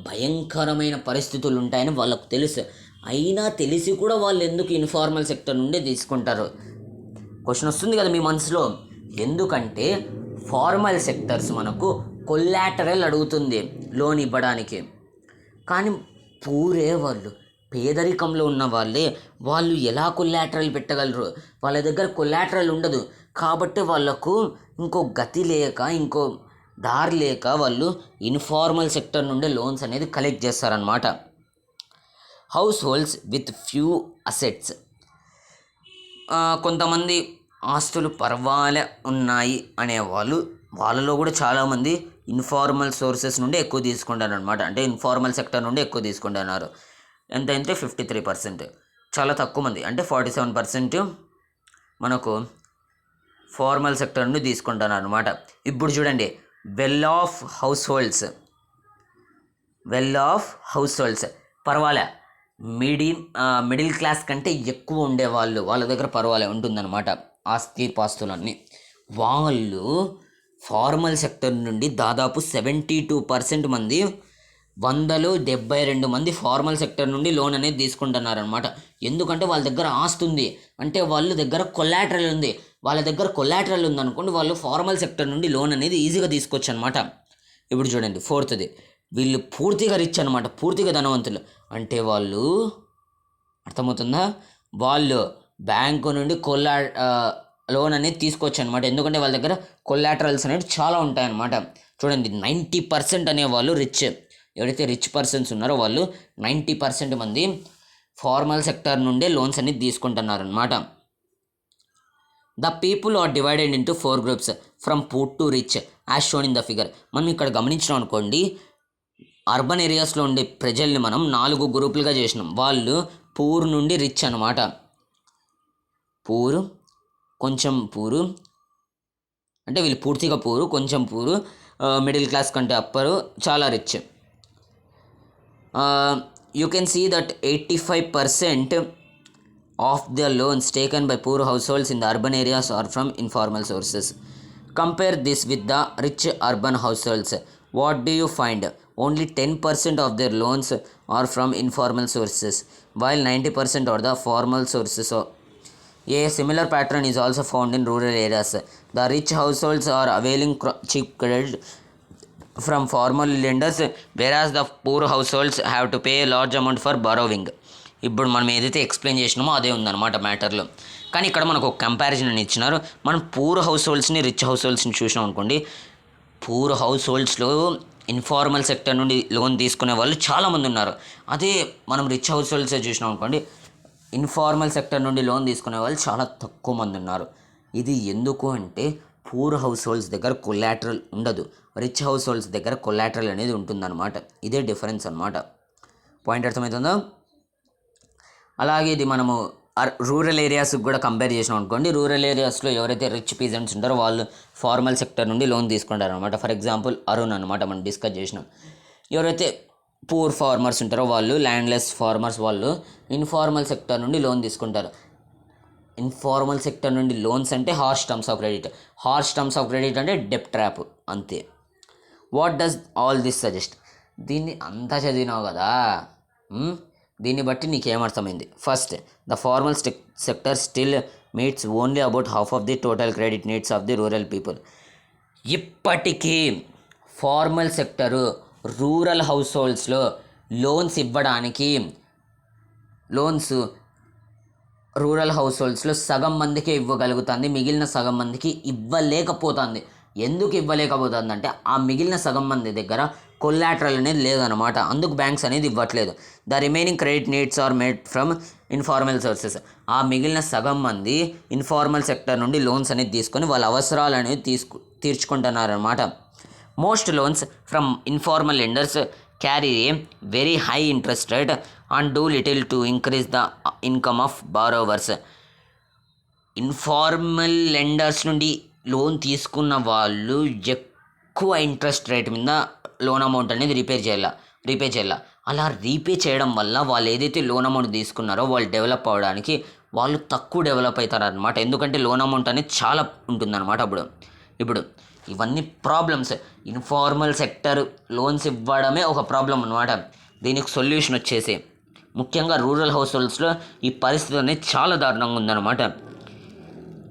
భయంకరమైన పరిస్థితులు ఉంటాయని వాళ్ళకు తెలుసు. అయినా తెలిసి కూడా వాళ్ళు ఎందుకు ఇన్ఫార్మల్ సెక్టర్ నుండి తీసుకుంటారు? క్వశ్చన్ వస్తుంది కదా మీ మనసులో. ఎందుకంటే ఫార్మల్ సెక్టర్స్ మనకు కొల్లాటరల్ అడుగుతుంది లోన్ ఇవ్వడానికి. కానీ వాళ్ళు పేదరికంలో ఉన్న వాళ్ళు ఎలా కొల్లాటరల్ పెట్టగలరు? వాళ్ళ దగ్గర కొల్లాటరల్ ఉండదు. కాబట్టి వాళ్ళకు ఇంకో గతి లేక, ఇంకో దారి లేక వాళ్ళు ఇన్ఫార్మల్ సెక్టర్ నుండి లోన్స్ అనేది కలెక్ట్ చేస్తారనమాట. House holds with few assets, కొంతమంది ఆస్తులు పర్వాలే ఉన్నాయి అనేవాళ్ళు, వాళ్ళలో కూడా చాలామంది ఇన్ఫార్మల్ సోర్సెస్ నుండి ఎక్కువ తీసుకుంటారు అనమాట. అంటే ఇన్ఫార్మల్ సెక్టర్ నుండి ఎక్కువ తీసుకుంటున్నారు. ఎంతంటే 53%, చాలా తక్కువ మంది అంటే 47% మనకు ఫార్మల్ సెక్టర్ నుండి తీసుకుంటున్నారు అనమాట. ఇప్పుడు చూడండి, వెల్ ఆఫ్ హౌస్ హోల్డ్స్ పర్వాలే, మిడిల్ క్లాస్ కంటే ఎక్కువ ఉండేవాళ్ళు, వాళ్ళ దగ్గర పర్వాలే ఉంటుందన్నమాట పాస్తులన్నీ. వాళ్ళు ఫార్మల్ సెక్టర్ నుండి దాదాపు 72% మంది, 172 మంది ఫార్మల్ సెక్టర్ నుండి లోన్ అనేది తీసుకుంటున్నారనమాట. ఎందుకంటే వాళ్ళ దగ్గర ఆస్తి ఉంది, అంటే వాళ్ళ దగ్గర కొల్లాటరల్ ఉంది. వాళ్ళ దగ్గర కొల్లాటరల్ ఉందనుకోండి, వాళ్ళు ఫార్మల్ సెక్టర్ నుండి లోన్ అనేది ఈజీగా తీసుకోవచ్చు అనమాట. ఇప్పుడు చూడండి 4th, వీళ్ళు పూర్తిగా రిచ్ అనమాట, పూర్తిగా ధనవంతులు. అంటే వాళ్ళు, అర్థమవుతుందా, వాళ్ళు బ్యాంకు నుండి లోన్ అనేది తీసుకోవచ్చు అనమాట. ఎందుకంటే వాళ్ళ దగ్గర కొల్లాటరల్స్ అనేవి చాలా ఉంటాయన్నమాట. చూడండి 90% అనేవాళ్ళు రిచ్. ఎవరైతే రిచ్ పర్సన్స్ ఉన్నారో వాళ్ళు 90% మంది ఫార్మల్ సెక్టర్ నుండే లోన్స్ అనేది తీసుకుంటున్నారనమాట. The people are divided into 4 groups from poor to rich as shown in the figure. మనం ఇక్కడ గమనించినాం అనుకోండి, అర్బన్ ఏరియాస్లో ఉండే ప్రజల్ని మనం 4 గ్రూపులుగా చేసినాం. వాళ్ళు పూర్ నుండి రిచ్ అనమాట. పూరు, కొంచెం పూరు, అంటే వీళ్ళు పూర్తిగా పూరు, కొంచెం పూరు, మిడిల్ క్లాస్ కంటే అప్పరు, చాలా rich. You can see that 85% of the loans taken by poor households in the urban areas are from informal sources. Compare this with the rich urban households. What do you find? Only 10% of their loans are from informal sources, while 90% are the formal sources. A similar pattern is also found in rural areas. The rich households are availing cheap credit from formal lenders, whereas the poor households have to pay a large amount for borrowing. ఇప్పుడు మనం ఏదైతే explain చేసినామో అదే ఉందన్నమాట మ్యాటర్లో. కానీ ఇక్కడ మనకు ఒక comparison అని ఇచ్చినారు. మనం పూర్ హౌస్ హోల్డ్స్ని, రిచ్ హౌస్ హోల్డ్స్ని చూసినాం అనుకోండి. పూర్ హౌస్ హోల్డ్స్లో ఇన్ఫార్మల్ సెక్టర్ నుండి లోన్ తీసుకునే వాళ్ళు చాలామంది ఉన్నారు. అదే మనం రిచ్ హౌస్ హోల్డ్స్ చూసినాం అనుకోండి, ఇన్ఫార్మల్ సెక్టర్ నుండి లోన్ తీసుకునే వాళ్ళు చాలా తక్కువ మంది ఉన్నారు. ఇది ఎందుకు అంటే పూర్ హౌస్ హోల్డ్స్ దగ్గర కొలాటరల్ ఉండదు, రిచ్ హౌస్ హోల్డ్స్ దగ్గర కొలాటరల్ అనేది ఉంటుందన్నమాట. ఇదే డిఫరెన్స్ అనమాట. పాయింట్ అర్థమవుతుందో? అలాగే ఇది మనము రూరల్ ఏరియాస్కి కూడా కంపేర్ చేసినాం అనుకోండి. రూరల్ ఏరియాస్లో ఎవరైతే రిచ్ పీజెంట్స్ ఉంటారో వాళ్ళు ఫార్మల్ సెక్టర్ నుండి లోన్ తీసుకుంటారు అనమాట. ఫర్ ఎగ్జాంపుల్ అరుణ్ అనమాట, మనం డిస్కస్ చేసినాం. ఎవరైతే పూర్ ఫార్మర్స్ ఉంటారో వాళ్ళు, ల్యాండ్లెస్ ఫార్మర్స్, వాళ్ళు ఇన్ఫార్మల్ సెక్టర్ నుండి లోన్ తీసుకుంటారు. ఇన్ఫార్మల్ సెక్టర్ నుండి లోన్స్ అంటే harsh terms of credit. Harsh terms of credit అంటే డెప్ ట్రాప్, అంతే. What does all this suggest? దీన్ని అంతా చదివినావు కదా, దీన్ని బట్టి నీకేమర్థమైంది? First, the formal sector still meets only about half of the total credit needs of the rural people. ఇప్పటికీ ఫార్మల్ సెక్టరు రూరల్ హౌస్ హోల్డ్స్లో లోన్స్ ఇవ్వడానికి, లోన్స్ రూరల్ హౌస్ హోల్డ్స్లో సగం మందికే ఇవ్వగలుగుతుంది, మిగిలిన సగం మందికి ఇవ్వలేకపోతుంది. ఎందుకు ఇవ్వలేకపోతుంది అంటే ఆ మిగిలిన సగం మంది దగ్గర కొలాటరల్ అనేది లేదనమాట. అందుకు బ్యాంక్స్ అనేది ఇవ్వట్లేదు. The remaining credit needs are made from informal sources. ఆ మిగిలిన సగం మంది ఇన్ఫార్మల్ సెక్టర్ నుండి లోన్స్ అనేది తీసుకొని వాళ్ళ అవసరాలు అనేది తీర్చుకుంటున్నారనమాట. Most loans from informal lenders carry a very high interest rate and do little to increase the income of borrowers. Informal lenders నుండి లోన్ తీసుకున్న వాళ్ళు ఎక్కువ ఇంట్రెస్ట్ రేట్ మీద లోన్ అమౌంట్ అనేది రీపే చేయాల. అలా రీపే చేయడం వల్ల వాళ్ళు ఏదైతే లోన్ అమౌంట్ తీసుకున్నారో వాళ్ళు డెవలప్ అవ్వడానికి వాళ్ళు తక్కువ డెవలప్ అవుతారనమాట. ఎందుకంటే లోన్ అమౌంట్ అనేది చాలా ఉంటుందన్నమాట. ఇప్పుడు ఇవన్నీ ప్రాబ్లమ్స్. ఇన్ఫార్మల్ సెక్టర్ లోన్స్ ఇవ్వడమే ఒక ప్రాబ్లం అనమాట. దీనికి సొల్యూషన్ వచ్చేసి ముఖ్యంగా రూరల్ హౌస్ హోల్డ్స్లో ఈ పరిస్థితి అనేది చాలా దారుణంగా ఉందన్నమాట.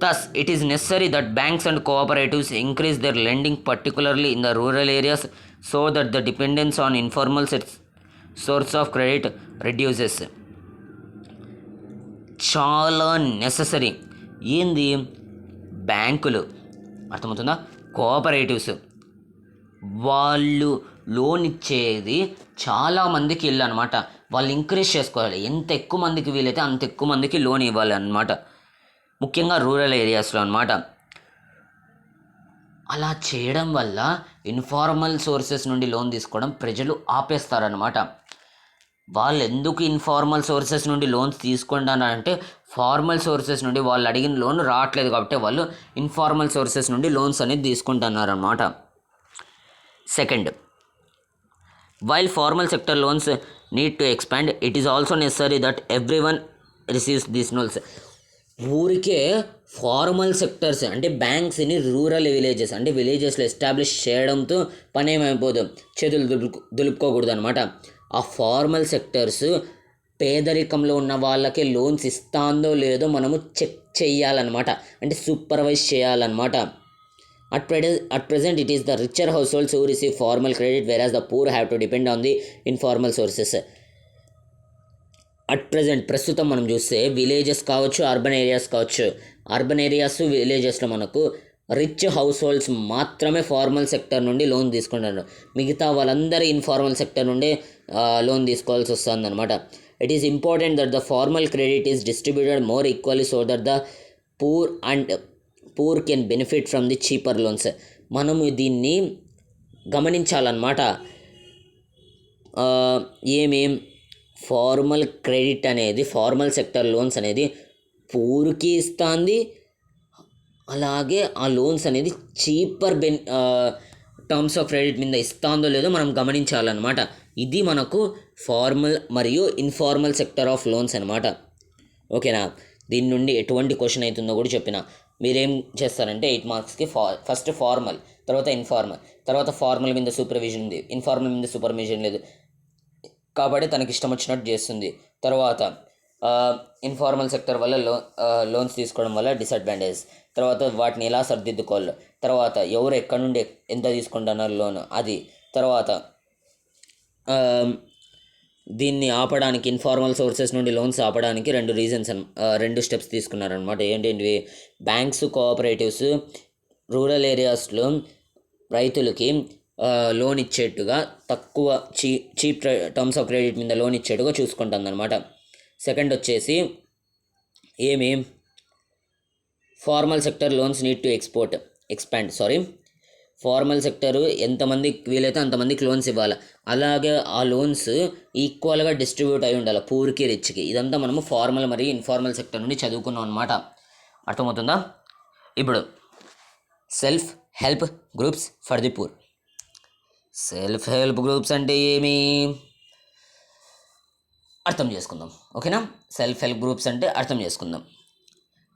Thus, it is necessary that banks and cooperatives increase their lending, particularly in the rural areas, so that the dependence on informal source of credit reduces. చాలా నెససరీ. ఏంది? బ్యాంకులు, అర్థమవుతుందా, కోఆపరేటివ్స్ వాళ్ళు లోన్ ఇచ్చేది చాలామందికి ఇల్లు అనమాట. వాళ్ళు ఇంక్రీజ్ చేసుకోవాలి. ఎంత ఎక్కువ మందికి వీలైతే అంత ఎక్కువ మందికి లోన్ ఇవ్వాలి అన్నమాట, ముఖ్యంగా రూరల్ ఏరియాస్లో అనమాట. అలా చేయడం వల్ల ఇన్ఫార్మల్ సోర్సెస్ నుండి లోన్ తీసుకోవడం ప్రజలు ఆపేస్తారనమాట. వాళ్ళు ఎందుకు ఇన్ఫార్మల్ సోర్సెస్ నుండి లోన్స్ తీసుకుంటారంటే ఫార్మల్ సోర్సెస్ నుండి వాళ్ళు అడిగిన లోన్ రావట్లేదు కాబట్టి వాళ్ళు ఇన్ఫార్మల్ సోర్సెస్ నుండి లోన్స్ అనేది తీసుకుంటున్నారనమాట. Second, while formal sector loans need to expand, it is also necessary that everyone receives these loans. ఊరికే ఫార్మల్ సెక్టర్స్ అంటే బ్యాంక్స్ని రూరల్ విలేజెస్ అంటే విలేజెస్లో ఎస్టాబ్లిష్ చేయడంతో పని ఏమైపోదు, చేతులు దులుపుకోకూడదు అనమాట. ఆ ఫార్మల్ సెక్టర్స్ పేదరికంలో ఉన్న వాళ్ళకే లోన్స్ ఇస్తాందో లేదో మనము చెక్ చేయాలన్నమాట, అంటే సూపర్వైజ్ చేయాలన్నమాట. At present, it is the richer households who receive formal credit, whereas the poor have to depend on the informal sources. ప్రస్తుతం మనం చూస్తే విలేజెస్ కావచ్చు, అర్బన్ ఏరియాస్ కావచ్చు, అర్బన్ ఏరియాస్ విలేజెస్లో మనకు రిచ్ హౌస్ హోల్డ్స్ మాత్రమే ఫార్మల్ సెక్టర్ నుండి loan తీసుకుంటారు. మిగతా వాళ్ళందరూ ఇన్ఫార్మల్ సెక్టర్ నుండి లోన్ తీసుకోవాల్సి వస్తుంది అనమాట. It is important that the formal credit is distributed more equally so that the poor can benefit from the cheaper loans. మనము దీన్ని గమనించాలన్నమాట. ఫార్మల్ క్రెడిట్ అనేది, ఫార్మల్ సెక్టర్ లోన్స్ అనేది పూర్కి ఇస్తుంది, అలాగే ఆ లోన్స్ అనేది చీపర్ టర్మ్స్ ఆఫ్ క్రెడిట్ మీద ఇస్తుందో లేదో మనం గమనించాలన్నమాట. ఇది మనకు ఫార్మల్ మరియు ఇన్ఫార్మల్ సెక్టర్ ఆఫ్ లోన్స్ అనమాట. ఓకేనా, దీని నుండి ఎటువంటి క్వశ్చన్ అవుతుందో కూడా చెప్పిన. మీరేం చేస్తారంటే 8 మార్క్స్కి ఫస్ట్ ఫార్మల్, తర్వాత ఇన్ఫార్మల్, తర్వాత ఫార్మల్ మీద సూపర్విజన్ ఉంది, ఇన్ఫార్మల్ మీద సూపర్విజన్ లేదు కాబట్టి తనకి ఇష్టం వచ్చినట్టు చేస్తుంది. తర్వాత ఇన్ఫార్మల్ సెక్టర్ వల్ల లోన్స్ తీసుకోవడం వల్ల డిసడ్వాంటేజ్, తర్వాత వాటిని ఎలా సరిదిద్దుకోవాలి, తర్వాత ఎవరు ఎక్కడి నుండి ఎంత తీసుకుంటున్నారు లోన్ అది, తర్వాత దీన్ని ఆపడానికి ఇన్ఫార్మల్ సోర్సెస్ నుండి లోన్స్ ఆపడానికి 2 స్టెప్స్ తీసుకున్నారనమాట. ఏంటంటివి? బ్యాంక్స్, కోఆపరేటివ్స్ రూరల్ ఏరియాస్లో రైతులకి లోన్ ఇచ్చేట్టుగా తక్కువ చీప్ టర్మ్స్ ఆఫ్ క్రెడిట్ మీద లోన్ ఇచ్చేట్టుగా చూసుకుంటుంది అనమాట. సెకండ్ వచ్చేసి formal sector loans need to expand. Formal sector ఎంతమందికి వీలైతే అంతమందికి లోన్స్ ఇవ్వాలి, అలాగే ఆ లోన్స్ ఈక్వల్గా డిస్ట్రిబ్యూట్ అయి ఉండాలి పూర్కి రిచ్కి. ఇదంతా మనము ఫార్మల్ మరియు ఇన్ఫార్మల్ సెక్టర్ నుండి చదువుకున్నాం అనమాట. అర్థమవుతుందా? ఇప్పుడు self help groups for the poor. Self help groups అంటే ఏమి అర్థం చేసుకుందాం. ఓకేనా, సెల్ఫ్ హెల్ప్ గ్రూప్స్ అంటే అర్థం చేసుకుందాం.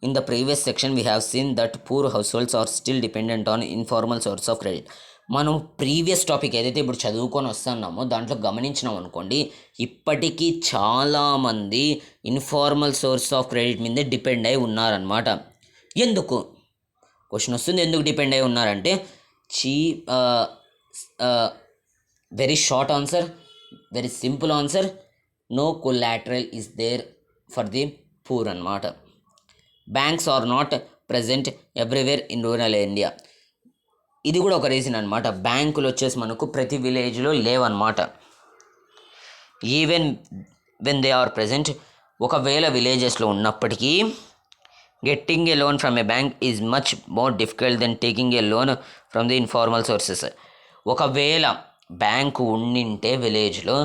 In the previous section we have seen that poor households are still dependent on informal source of credit. మనం previous topic ఏదైతే ఇప్పుడు చదువుకొని వస్తున్నామో దాంట్లో గమనించినాం అనుకోండి, ఇప్పటికీ చాలామంది ఇన్ఫార్మల్ సోర్స్ ఆఫ్ క్రెడిట్ మీదే డిపెండ్ అయి ఉన్నారనమాట. ఎందుకు క్వశ్చన్ వస్తుంది, ఎందుకు డిపెండ్ అయి ఉన్నారంటే very short answer, very simple answer, no collateral is there for the poor అనమాట. Banks are not present everywhere in rural India. ఇది కూడా ఒక రీజన్ అనమాట. బ్యాంకులు వచ్చేసి మనకు ప్రతి విలేజ్లో లేవన్నమాట. Even when they are present, ఒకవేళ విలేజెస్లో ఉన్నప్పటికీ getting a loan from a bank is much more difficult than taking a loan from the informal sources. ఒకవేళ బ్యాంకు ఉండింటే విలేజ్లో,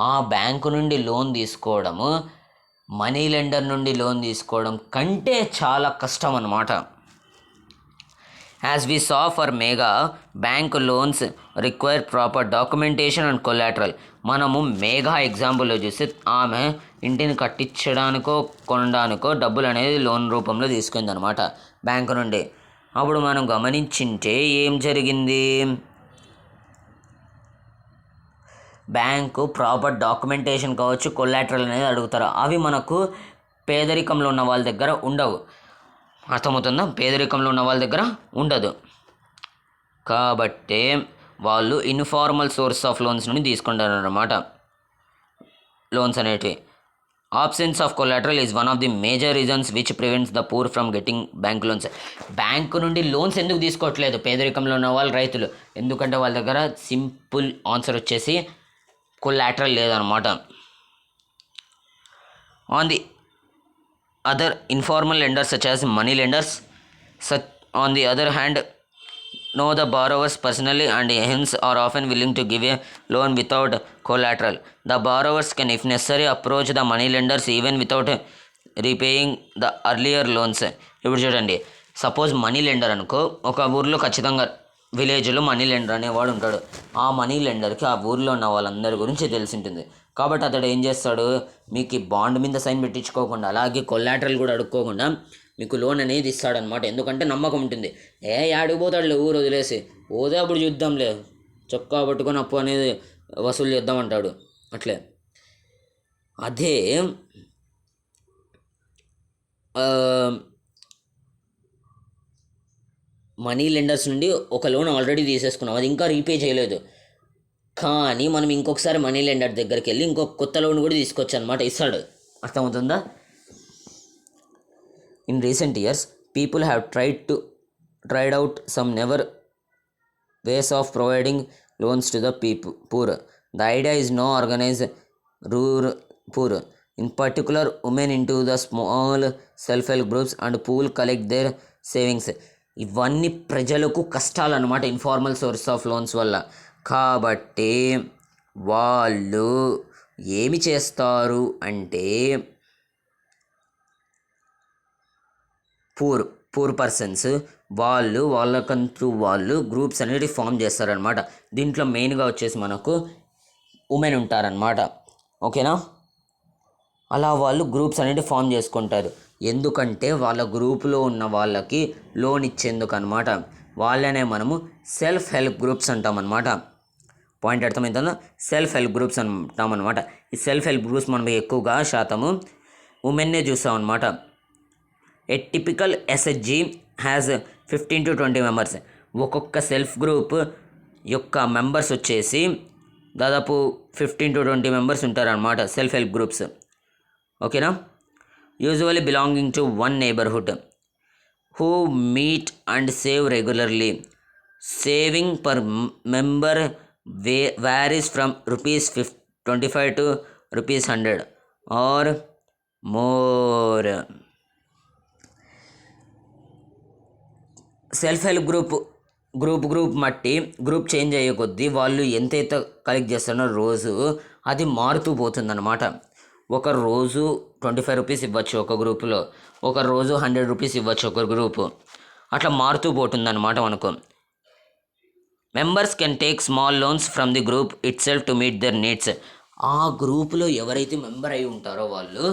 ఆ బ్యాంకు నుండి లోన్ తీసుకోవడము మనీ లెండర్ నుండి లోన్ తీసుకోవడం కంటే చాలా కష్టం అన్నమాట. As we saw for Megha, bank loans require proper documentation and collateral. మనము మేఘా ఎగ్జాంపుల్లో చూస్తే ఆమె ఇంటిని కట్టించడానికో కొనడానికో డబ్బులు అనేది లోన్ రూపంలో తీసుకుంది అనమాట బ్యాంకు నుండి. అప్పుడు మనం గమనించింటే ఏం జరిగింది? బ్యాంకు ప్రాపర్ డాక్యుమెంటేషన్ కావచ్చు, కొలాటరల్ అనేది అడుగుతారు. అవి మనకు పేదరికంలో ఉన్న వాళ్ళ దగ్గర ఉండవు. అర్థమవుతుందా? పేదరికంలో ఉన్న వాళ్ళ దగ్గర ఉండదు కాబట్టి వాళ్ళు ఇన్ఫార్మల్ సోర్స్ ఆఫ్ లోన్స్ నుండి తీసుకుంటారు అన్నమాట లోన్స్ అనేటివి. Absence of collateral is one of the major reasons which prevents the poor from getting bank loans. Bank నుండి లోన్స్ ఎందుకు తీసుకోవట్లేదు పేదరికంలో ఉన్న వాళ్ళు, రైతులు? ఎందుకంటే వాళ్ళ దగ్గర సింపుల్ ఆన్సర్ వచ్చేసి కొలాటరల్ లేదనమాట. On the other informal lenders such as money lenders on the other hand know the borrowers personally and hence are often willing to give a loan without collateral. The borrowers can if necessary approach the money lenders even without repaying the earlier loans. ఇప్పుడు చూడండి, suppose money lender అనుకో, ఒక ఊర్లో ఖచ్చితంగా విలేజ్లో money lender అనేవాడు ఉంటాడు. ఆ మనీ లెండర్కి ఆ ఊర్లో ఉన్న వాళ్ళందరి గురించి తెలిసి ఉంటుంది కాబట్టి అతడు ఏం చేస్తాడు, మీకు బాండ్ మీద సైన్ పెట్టించుకోకుండా, అలాగే కొలాటరల్ కూడా అడుక్కోకుండా మీకు లోన్ అనేది ఇస్తాడనమాట. ఎందుకంటే నమ్మకం ఉంటుంది. ఆడిపోతాడులే ఊరు వదిలేసి, పోతే అప్పుడు చూద్దాంలే, చొక్కా పట్టుకొని అప్పు అనేది వసూలు చేద్దామంటాడు. అట్లే అదే మనీ లెండర్స్ నుండి ఒక లోన్ ఆల్రెడీ తీసేసుకున్నాం, అది ఇంకా రీపే చేయలేదు, కానీ మనం ఇంకొకసారి మనీ లెండర్ దగ్గరికి వెళ్ళి ఇంకొక కొత్త లోన్ కూడా తీసుకోవచ్చు అనమాట, ఇస్తాడు. అర్థమవుతుందా? In recent years people have tried out some never ways of providing loans to the poor. The idea is no organise rural poor, in particular women into the small self help groups and pool collect their savings. ఇవన్నీ ప్రజలకు కష్టాలు అన్నమాట informal source of loans వల్ల. కాబట్టి వాళ్ళు ఏమి చేస్తారు అంటే పూర్ పూర్ పర్సన్స్ వాళ్ళకంటూ వాళ్ళు గ్రూప్స్ అనేవి ఫామ్ చేస్తారనమాట. దీంట్లో మెయిన్గా వచ్చేసి మనకు ఉమెన్ ఉంటారనమాట. ఓకేనా, అలా వాళ్ళు గ్రూప్స్ అనేవి ఫామ్ చేసుకుంటారు. ఎందుకంటే వాళ్ళ గ్రూపులో ఉన్న వాళ్ళకి లోన్ ఇచ్చేందుకు అనమాట. వాళ్ళనే మనము సెల్ఫ్ హెల్ప్ గ్రూప్స్ అంటామన్నమాట. పాయింట్ అర్థమవుతుందా? సెల్ఫ్ హెల్ప్ గ్రూప్స్ అంటామన్నమాట. ఈ సెల్ఫ్ హెల్ప్ గ్రూప్స్ మనం ఎక్కువగా శాతము ఉమెన్నే చూస్తాం అనమాట. ఏ typical SHG has 15 to 20 members. ఒక్కొక్క సెల్ఫ్ గ్రూప్ యొక్క మెంబర్స్ వచ్చేసి దాదాపు 15 to 20 మెంబర్స్ ఉంటారనమాట సెల్ఫ్ హెల్ప్ గ్రూప్స్. ఓకేనా, usually belonging to one neighbourhood who meet and save regularly. Saving per member varies from ₹25 to ₹100 or more. Self help group మట్టి group change అయ్యే కొద్దీ వాళ్ళు ఎంతైతే కలెక్ట్ చేస్తారో రోజు అది మారుతూ పోతుందన్నమాట. ఒక రోజు ₹25 ఇవ్వచ్చు ఒక గ్రూపులో, ఒక రోజు ₹100 ఇవ్వచ్చు ఒక గ్రూపు, అట్లా మారుతూ పోతుందన్నమాట మనకు. Members can take small loans from the group itself to meet their needs. ఆ గ్రూపులో ఎవరైతే మెంబర్ అయి ఉంటారో వాళ్ళు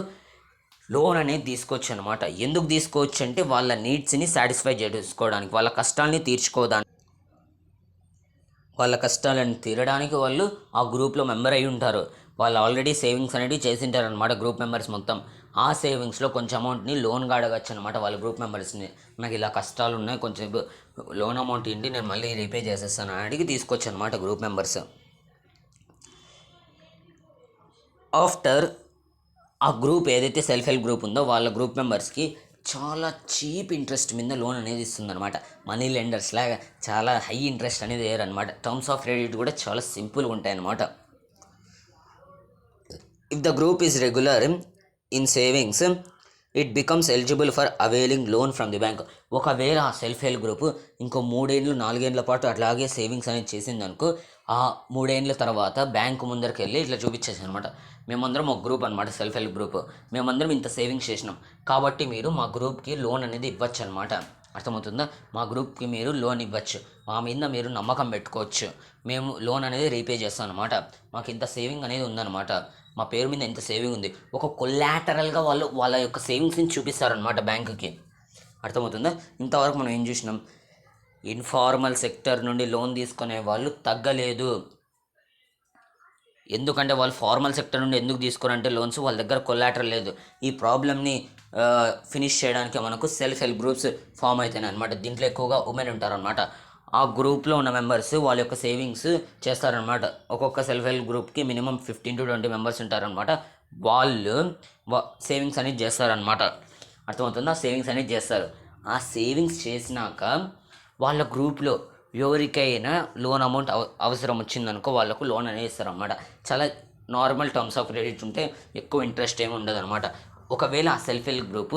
లోన్ అనేది తీసుకోవచ్చు అనమాట. ఎందుకు తీసుకోవచ్చు అంటే వాళ్ళ నీడ్స్ని సాటిస్ఫై చేసుకోవడానికి, వాళ్ళ కష్టాలని తీర్చుకోవడానికి, వాళ్ళ కష్టాలను తీరడానికి వాళ్ళు ఆ గ్రూప్లో మెంబర్ అయి ఉంటారు. వాళ్ళు ఆల్రెడీ సేవింగ్స్ అనేవి చేసింటారు అనమాట గ్రూప్ మెంబర్స్ మొత్తం. ఆ సేవింగ్స్లో కొంచెం అమౌంట్ని లోన్గా అడగచ్చు అనమాట వాళ్ళ గ్రూప్ మెంబర్స్ని. నాకు ఇలా కష్టాలు ఉన్నాయి, కొంచెం లోన్ అమౌంట్ ఏంటి, నేను మళ్ళీ రీపే చేసేస్తాను అని అడిగి తీసుకోవచ్చు అనమాట గ్రూప్ మెంబర్స్. ఆఫ్టర్ ఆ గ్రూప్ ఏదైతే సెల్ఫ్ హెల్ప్ గ్రూప్ ఉందో వాళ్ళ గ్రూప్ మెంబర్స్కి చాలా చీప్ ఇంట్రెస్ట్ మీద లోన్ అనేది ఇస్తుందన్నమాట. మనీ లెండర్స్ లాగా చాలా హై ఇంట్రెస్ట్ అనేది వేయరనమాట. టర్మ్స్ ఆఫ్ క్రెడిట్ కూడా చాలా సింపుల్గా ఉంటాయన్నమాట. If the group is regular in savings it becomes eligible for availing loan from the bank. ఒకవేళ ఆ సెల్ఫ్ హెల్ప్ గ్రూప్ ఇంకో 3-4 పాటు అట్లాగే సేవింగ్స్ అనేది చేసిందనుకో, ఆ 3 తర్వాత బ్యాంకు ముందరికి వెళ్ళి ఇట్లా చూపించేసి అనమాట, మేమందరం ఒక గ్రూప్ అనమాట, సెల్ఫ్ హెల్ప్ గ్రూప్, మేమందరం ఇంత సేవింగ్స్ చేసినాం కాబట్టి మీరు మా గ్రూప్కి లోన్ అనేది ఇవ్వచ్చు అనమాట. అర్థమవుతుందా? మా గ్రూప్కి మీరు లోన్ ఇవ్వచ్చు, మా మీద మీరు నమ్మకం పెట్టుకోవచ్చు, మేము లోన్ అనేది రీపే చేస్తాం అనమాట, మాకు ఇంత సేవింగ్ అనేది ఉందన్నమాట, మా పేరు మీద ఎంత సేవింగ్ ఉంది, ఒక కొలాటరల్గా వాళ్ళు వాళ్ళ యొక్క సేవింగ్స్ని చూపిస్తారనమాట బ్యాంకుకి. అర్థమవుతుందా? ఇంతవరకు మనం ఏం చూసినాం, ఇన్ఫార్మల్ సెక్టర్ నుండి లోన్ తీసుకునే వాళ్ళు తగ్గలేదు. ఎందుకంటే వాళ్ళు ఫార్మల్ సెక్టర్ నుండి ఎందుకు తీసుకోరంటే లోన్స్, వాళ్ళ దగ్గర కొలాటరల్ లేదు. ఈ ప్రాబ్లమ్ని ఫినిష్ చేయడానికి మనకు సెల్ఫ్ హెల్ప్ గ్రూప్స్ ఫామ్ అవుతాయి అనమాట. దీంట్లో ఎక్కువగా ఉమెన్ ఉంటారనమాట. ఆ గ్రూప్లో ఉన్న మెంబర్స్ వాళ్ళ యొక్క సేవింగ్స్ చేస్తారనమాట. ఒక్కొక్క సెల్ఫ్ హెల్ప్ గ్రూప్కి మినిమం 15 to 20 మెంబర్స్ ఉంటారనమాట. వాళ్ళు సేవింగ్స్ అనేది చేస్తారనమాట. అర్థమవుతుందా? సేవింగ్స్ అనేది చేస్తారు. ఆ సేవింగ్స్ చేసినాక వాళ్ళ గ్రూప్లో ఎవరికైనా లోన్ అమౌంట్ అవసరం వచ్చిందనుకో వాళ్ళకు లోన్ అనేది ఇస్తారనమాట. చాలా నార్మల్ టర్మ్స్ ఆఫ్ క్రెడిట్ ఉంటే ఎక్కువ ఇంట్రెస్ట్ ఏమి ఉండదు అనమాట. ఒకవేళ ఆ సెల్ఫ్ హెల్ప్ గ్రూప్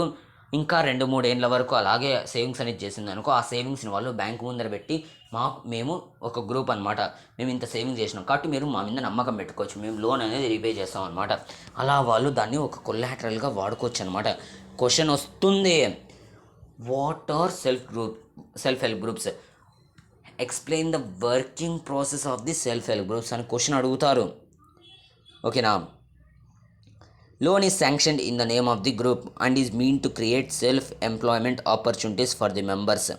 ఇంకా 2-3 ఏళ్ళ వరకు అలాగే సేవింగ్స్ అనేది చేసిందనుకో, ఆ సేవింగ్స్ని వాళ్ళు బ్యాంకు ముందర పెట్టి మేము ఒక గ్రూప్ అనమాట, మేము ఇంత సేవింగ్ చేసినాం కాబట్టి మీరు మా మీద నమ్మకం పెట్టుకోవచ్చు, మేము లోన్ అనేది రీపే చేస్తాం అనమాట. అలా వాళ్ళు దాన్ని ఒక కొలాటరల్గా వాడుకోవచ్చు అనమాట. క్వశ్చన్ వస్తుంది, what are self help groups, explain the working process of the self help groups అని క్వశ్చన్ అడుగుతారు. ఓకేనా? Loan is sanctioned in the name of the group and is mean to create self employment opportunities for the members.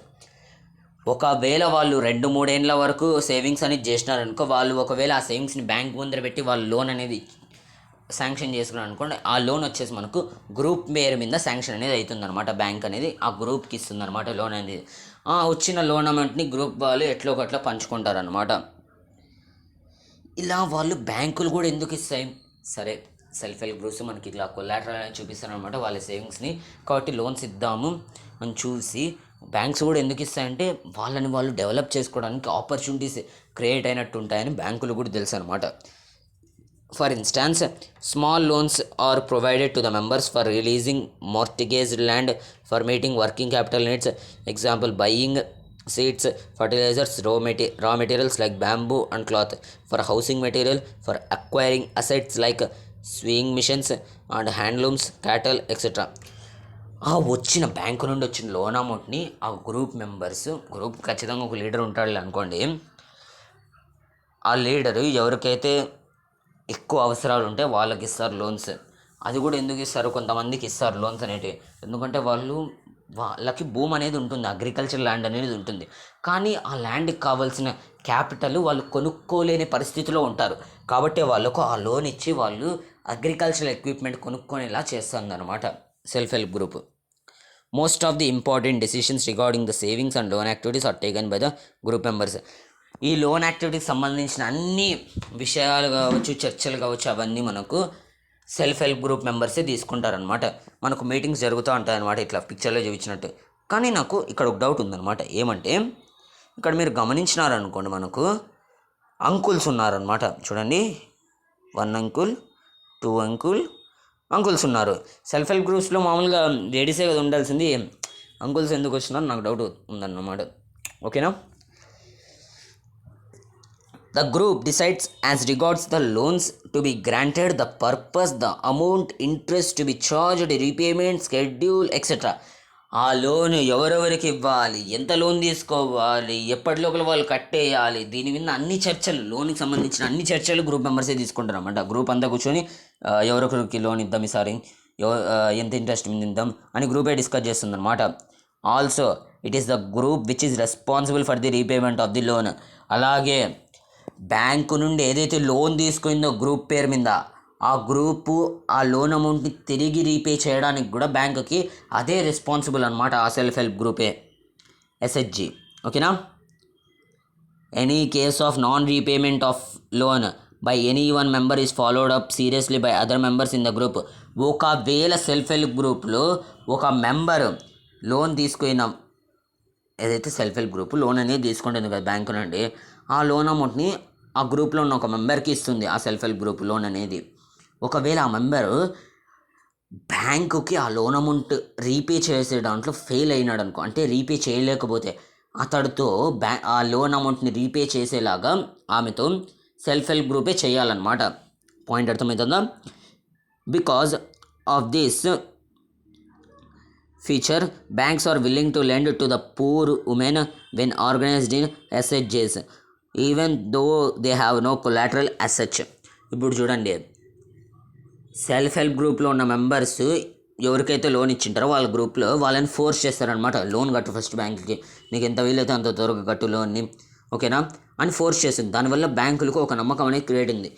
ఒకవేళ వాళ్ళు 2-3 ఏళ్ళ వరకు savings అనేది చేసినారనుకో, వాళ్ళు ఒకవేళ ఆ సేవింగ్స్ని బ్యాంక్ ముందర పెట్టి వాళ్ళు లోన్ అనేది శాంక్షన్ చేసుకున్నారు అనుకోండి, ఆ లోన్ వచ్చేసి మనకు గ్రూప్ పేరు మీద శాంక్షన్ అనేది అవుతుందన్నమాట. బ్యాంక్ అనేది ఆ గ్రూప్కి ఇస్తుందన్నమాట లోన్ అనేది. వచ్చిన లోన్ అమౌంట్ని గ్రూప్ వాళ్ళు ఎట్లో ఒకట్లా పంచుకుంటారనమాట. ఇలా వాళ్ళు బ్యాంకులు కూడా ఎందుకు ఇస్తాయి, సరే సెల్ఫ్ హెల్ప్ గ్రూప్స్ మనకి ఇట్లా కొలాటరల్ అని చూపిస్తారనమాట వాళ్ళ సేవింగ్స్ని, కాబట్టి లోన్స్ ఇద్దాము అని చూసి బ్యాంక్స్ కూడా ఎందుకు ఇస్తాయంటే వాళ్ళని వాళ్ళు డెవలప్ చేసుకోవడానికి ఆపర్చునిటీస్ క్రియేట్ అయినట్టు ఉంటాయని బ్యాంకులు కూడా తెలుసు అనమాట. For instance, small loans are provided to the members for releasing mortgaged land, for meeting working capital needs, example buying seeds, fertilizers, raw materials like bamboo and cloth, for housing material, for acquiring assets like sewing machines and handlooms, cattle, etc. ఆ వచ్చిన bank నుండి వచ్చిన loan అమౌంట్ని ఆ group members, group ఖచ్చితంగా ఒక leader ఉంటాడు అనుకోండి, ఆ లీడరు ఎవరికైతే ఎక్కువ అవసరాలు ఉంటే వాళ్ళకి ఇస్తారు లోన్స్. అది కూడా ఎందుకు ఇస్తారు, కొంతమందికి ఇస్తారు లోన్స్ అనేటివి, ఎందుకంటే వాళ్ళకి భూమి అనేది ఉంటుంది, అగ్రికల్చర్ ల్యాండ్ అనేది ఉంటుంది, కానీ ఆ ల్యాండ్కి కావాల్సిన క్యాపిటల్ వాళ్ళు కొనుక్కోలేని పరిస్థితిలో ఉంటారు. కాబట్టి వాళ్ళకు ఆ లోన్ ఇచ్చి వాళ్ళు అగ్రికల్చరల్ ఎక్విప్మెంట్ కొనుక్కొనేలా చేస్తుంది అనమాట self help group. Most of the important decisions regarding the savings and loan activities are taken by the group members. ఈ లోన్ యాక్టివిటీకి సంబంధించిన అన్ని విషయాలు కావచ్చు, చర్చలు కావచ్చు, అవన్నీ మనకు సెల్ఫ్ హెల్ప్ గ్రూప్ మెంబర్సే తీసుకుంటారనమాట. మనకు మీటింగ్స్ జరుగుతూ ఉంటాయి అనమాట, ఇట్లా పిక్చర్లో చూపించినట్టు. కానీ నాకు ఇక్కడ ఒక డౌట్ ఉందన్నమాట. ఏమంటే ఇక్కడ మీరు గమనించినారనుకోండి, మనకు అంకుల్స్ ఉన్నారనమాట. చూడండి, 1 అంకుల్, 2 అంకుల్స్ ఉన్నారు. సెల్ఫ్ హెల్ప్ గ్రూప్స్లో మామూలుగా లేడీసే కదా ఉండాల్సింది, అంకుల్స్ ఎందుకు వచ్చినారు నాకు డౌట్ ఉందన్నమాట. ఓకేనా. The group decides as regards the loans to be granted, the purpose, the amount, interest to be charged, repayment schedule, etc. ఆ లోన్ ఎవరెవరికి ఇవ్వాలి, ఎంత లోన్ తీసుకోవాలి, ఎప్పటి లోపల వాళ్ళు కట్టేయాలి, దీని మీద అన్ని చర్చలు, లోన్కి సంబంధించిన అన్ని చర్చలు గ్రూప్ మెంబర్సే తీసుకుంటారు అన్నమాట. గ్రూప్ అంతా కూర్చొని ఎవరొకరికి లోన్ ఇద్దాం, ఈసారి ఎంత ఇంట్రెస్ట్ మీద ఇద్దాం అని గ్రూపే డిస్కస్ చేస్తుంది అనమాట. Also it is the group which is responsible for the repayment of the loan. అలాగే బ్యాంకు నుండి ఏదైతే లోన్ తీసుకుందో గ్రూప్ పేరు మీద, ఆ గ్రూపు ఆ లోన్ అమౌంట్ని తిరిగి రీపే చేయడానికి కూడా బ్యాంకుకి అదే రెస్పాన్సిబుల్ అనమాట, ఆ సెల్ఫ్ హెల్ప్ గ్రూపే, ఎస్హెచ్జి. ఓకేనా. Any case of non repayment of loan by any one member is followed up seriously by other members in the group. ఒకవేళ సెల్ఫ్ హెల్ప్ గ్రూప్లో ఒక మెంబర్ లోన్ తీసుకున్న, ఏదైతే సెల్ఫ్ హెల్ప్ గ్రూప్ లోన్ అనేది తీసుకుంటుంది కదా bank నుండి, ఆ లోన్ అమౌంట్ని ఆ గ్రూప్లో ఉన్న ఒక మెంబర్కి ఇస్తుంది ఆ సెల్ఫ్ హెల్ప్ గ్రూప్ లోన్ అనేది. ఒకవేళ ఆ మెంబరు బ్యాంకుకి ఆ లోన్ అమౌంట్ రీపే చేసే దాంట్లో ఫెయిల్ అయినాడు అనుకో, అంటే రీపే చేయలేకపోతే అతడితో ఆ లోన్ అమౌంట్ని రీపే చేసేలాగా ఆమెతో సెల్ఫ్ హెల్ప్ గ్రూపే చేయాలన్నమాట. పాయింట్ అర్థమవుతుందా. Because of this feature, banks are willing to lend to the poor women when organized in SHJs, even though they have no collateral as such. ఇప్పుడు చూడండి, సెల్ఫ్ హెల్ప్ గ్రూప్లో ఉన్న members ఎవరికైతే loan ఇచ్చింటారో వాళ్ళ గ్రూప్లో వాళ్ళని ఫోర్స్ చేస్తారనమాట, లోన్ కట్టు ఫస్ట్ బ్యాంకుకి, నీకు ఎంత వీలైతే అంత త్వరగా కట్టు లోన్ని, ఓకేనా అని ఫోర్స్ చేస్తుంది. దానివల్ల బ్యాంకులకు ఒక నమ్మకం అనేది క్రియేట్ అయింది.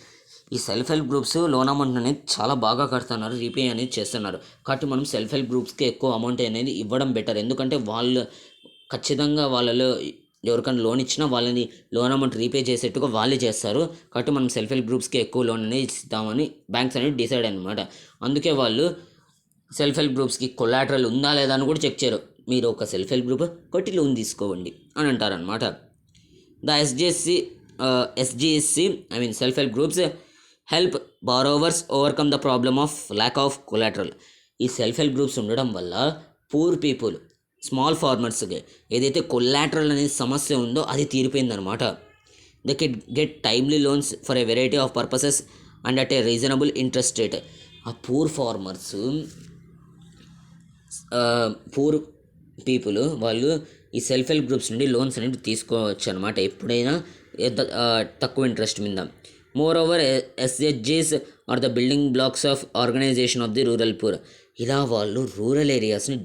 ఈ self help groups loan amount అనేది చాలా బాగా కడుతున్నారు, రీపే అనేది చేస్తున్నారు. కాబట్టి మనం సెల్ఫ్ హెల్ప్ గ్రూప్స్కి ఎక్కువ అమౌంట్ అనేది ఇవ్వడం బెటర్. ఎందుకంటే వాళ్ళు ఖచ్చితంగా వాళ్ళలో ఎవరికైనా లోన్ ఇచ్చినా వాళ్ళని లోన్ అమౌంట్ రీపే చేసేట్టుగా వాళ్ళే చేస్తారు. కాబట్టి మనం సెల్ఫ్ హెల్ప్ గ్రూప్స్కి ఎక్కువ లోన్ అనేది ఇస్తామని బ్యాంక్స్ అనేది డిసైడ్ అనమాట. అందుకే వాళ్ళు సెల్ఫ్ హెల్ప్ గ్రూప్స్కి కొలాటరల్ ఉందా లేదా అని కూడా చెక్ చేయరు. మీరు ఒక సెల్ఫ్ హెల్ప్ గ్రూప్ కొట్టి లోన్ తీసుకోవండి అని అంటారనమాట. The SGSC self help groups help borrowers overcome the problem of lack of collateral. ఈ సెల్ఫ్ హెల్ప్ గ్రూప్స్ ఉండడం వల్ల పూర్ పీపుల్, స్మాల్ ఫార్మర్స్కి ఏదైతే కొలాటరల్ అనేది సమస్య ఉందో అది తీరిపోయిందనమాట. They can get timely loans for a variety of purposes and at a reasonable interest rate. ఆ పూర్ ఫార్మర్స్, పూర్ పీపుల్ వాళ్ళు ఈ సెల్ఫ్ హెల్ప్ గ్రూప్స్ నుండి లోన్స్ అనేవి తీసుకోవచ్చు అనమాట, ఎప్పుడైనా తక్కువ ఇంట్రెస్ట్ మీద. మోర్ ఓవర్ ఎస్హెచ్జీస్ are the building blocks of organization of the rural poor. ఇలా వాళ్ళు రూరల్ ఏరియాస్ని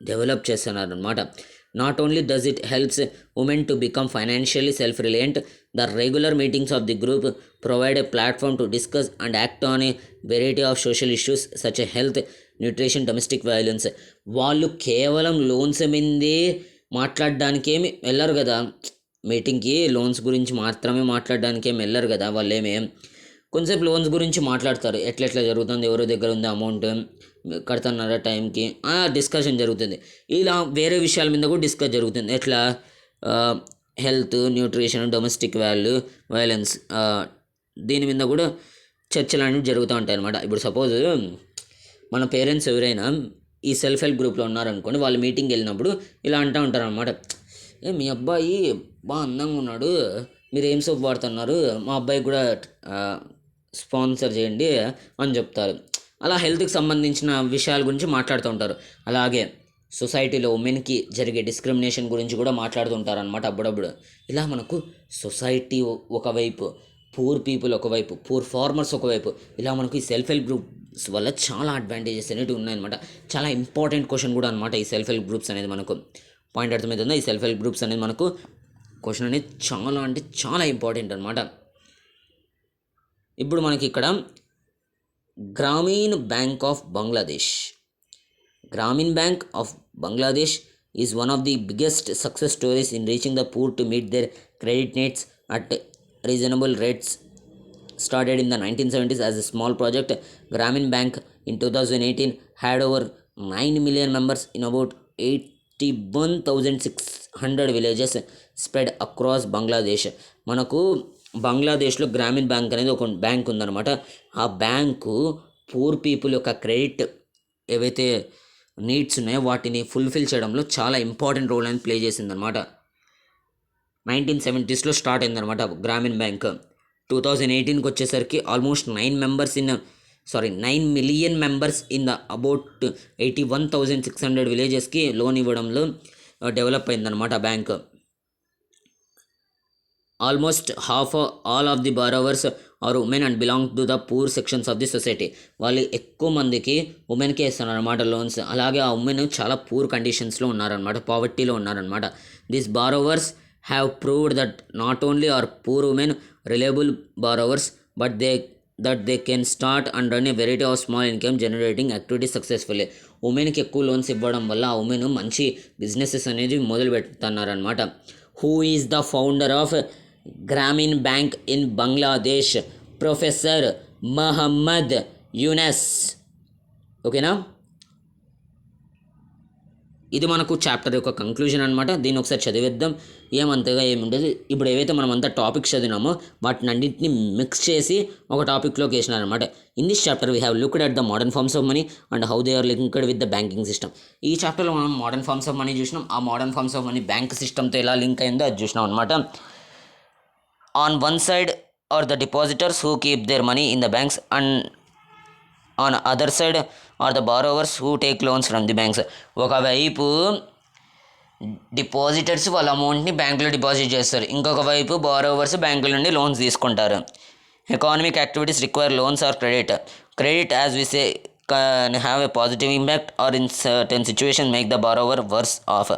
డెవలప్ చేస్తున్నారు అనమాట. Not only does it helps women to become financially self reliant, the regular meetings of the group provide a platform to discuss and act on a variety of social issues such a health, nutrition, domestic violence. వాళ్ళు కేవలం loans మీదే మాట్లాడడానికేమి వెళ్ళరు కదా మీటింగ్కి, loans గురించి మాత్రమే మాట్లాడడానికి ఏమి వెళ్ళరు కదా వాళ్ళేమే. కొంచెంసేపు లోన్స్ గురించి మాట్లాడతారు, ఎట్లెట్లా జరుగుతుంది, ఎవరి దగ్గర ఉంది అమౌంట్, కడుతున్నారా టైంకి, డిస్కషన్ జరుగుతుంది. ఇలా వేరే విషయాల మీద కూడా డిస్కస్ జరుగుతుంది, ఎట్లా హెల్త్, న్యూట్రిషన్, డొమెస్టిక్ వైలెన్స్, దీని మీద కూడా చర్చలు అనేవి జరుగుతూ ఉంటాయి అన్నమాట. ఇప్పుడు సపోజ్ మన పేరెంట్స్ ఎవరైనా ఈ సెల్ఫ్ హెల్ప్ గ్రూప్లో ఉన్నారనుకోండి, వాళ్ళు మీటింగ్కి వెళ్ళినప్పుడు ఇలా అంటూ ఉంటారు అనమాట, మీ అబ్బాయి బాగా అందంగా ఉన్నాడు, మీరు ఏం సోప్ వాడుతున్నారు, మా అబ్బాయికి కూడా స్పాన్సర్ చేయండి అని చెప్తారు. అలా హెల్త్కి సంబంధించిన విషయాల గురించి మాట్లాడుతూ ఉంటారు. అలాగే సొసైటీలో ఉమెన్కి జరిగే డిస్క్రిమినేషన్ గురించి కూడా మాట్లాడుతుంటారు అనమాట అప్పుడప్పుడు. ఇలా మనకు సొసైటీ ఒకవైపు, పూర్ పీపుల్ ఒకవైపు, పూర్ ఫార్మర్స్ ఒకవైపు, ఇలా మనకు ఈ సెల్ఫ్ హెల్ప్ గ్రూప్స్ వల్ల చాలా అడ్వాంటేజెస్ అనేవి ఉన్నాయన్నమాట. చాలా ఇంపార్టెంట్ క్వశ్చన్ కూడా అనమాట ఈ సెల్ఫ్ హెల్ప్ గ్రూప్స్ అనేది. మనకు పాయింట్ అర్థమవుతుందా? ఈ సెల్ఫ్ హెల్ప్ గ్రూప్స్ అనేది మనకు క్వశ్చన్ అనేది చాలా అంటే చాలా ఇంపార్టెంట్ అనమాట. ఇప్పుడు మనకి ఇక్కడ గ్రామీణ bank of Bangladesh. Grameen Bank of Bangladesh is one of the biggest success stories in reaching the poor to meet their credit needs at reasonable rates. Started in the 1970s as a small project, Grameen Bank in 2018 had over 9 million members in about 81,600 villages spread across Bangladesh. మనకు బంగ్లాదేశ్లో గ్రామీణ bank అనేది ఒక bank ఉందన్నమాట. ఆ bank poor people యొక్క credit ఏవైతే needs ఉన్నాయో వాటిని ఫుల్ఫిల్ చేయడంలో చాలా ఇంపార్టెంట్ రోల్ అని ప్లే చేసిందనమాట. 1970s స్టార్ట్ అయిందనమాట గ్రామీణ బ్యాంక్. 2018కి వచ్చేసరికి almost 9 million members in the about 81,600 విలేజెస్కి లోన్ ఇవ్వడంలో డెవలప్ అయిందనమాట bank. Almost all of the borrowers are women and belong to the poor sections of the society. వాళ్ళు ఎక్కువ మందికి ఉమెన్కే ఇస్తున్నారు అనమాట లోన్స్. అలాగే ఆ ఉమెన్ చాలా పూర్ కండిషన్స్లో ఉన్నారనమాట, పావర్టీలో ఉన్నారనమాట. These borrowers have proved that not only are poor women reliable borrowers but they can start and run a variety of small income generating activities successfully. ఉమెన్కి ఎక్కువ లోన్స్ ఇవ్వడం వల్ల ఆ ఉమెన్ మంచి బిజినెసెస్ అనేది మొదలు పెడుతున్నారనమాట. Who is the founder of Grameen bank in Bangladesh? Professor Muhammad Yunus. ఓకేనా? ఇది మనకు చాప్టర్ యొక్క కంక్లూజన్ అనమాట. దీన్ని ఒకసారి చదివేద్దాం. ఏమంతగా ఏముండదు. ఇప్పుడు ఏవైతే మనం అంతా టాపిక్స్ చదివినామో వాటిని అన్నింటినీ మిక్స్ చేసి ఒక టాపిక్లోకి వేసినారనమాట. In this chapter we have looked at the modern forms of money and how they are linked with the banking system. ఈ చాప్టర్లో మనం మోడర్న్ ఫార్మ్స్ ఆఫ్ మనీ చూసినాం. ఆ modern forms of money bank సిస్టమ్తో ఎలా లింక్ అయిందో అది చూసినాం అనమాట. On one side are the depositors who keep their money in the banks, and on other side are the borrowers who take loans from the banks. ఒకవైపు depositors వాళ్ళ అమౌంట్ని బ్యాంకులో డిపాజిట్ చేస్తారు, ఇంకొక వైపు బారోవర్స్ బ్యాంకుల నుండి లోన్స్ తీసుకుంటారు. Economic activities require loans or credit as we say can have a positive impact or in certain situations make the borrower worse off.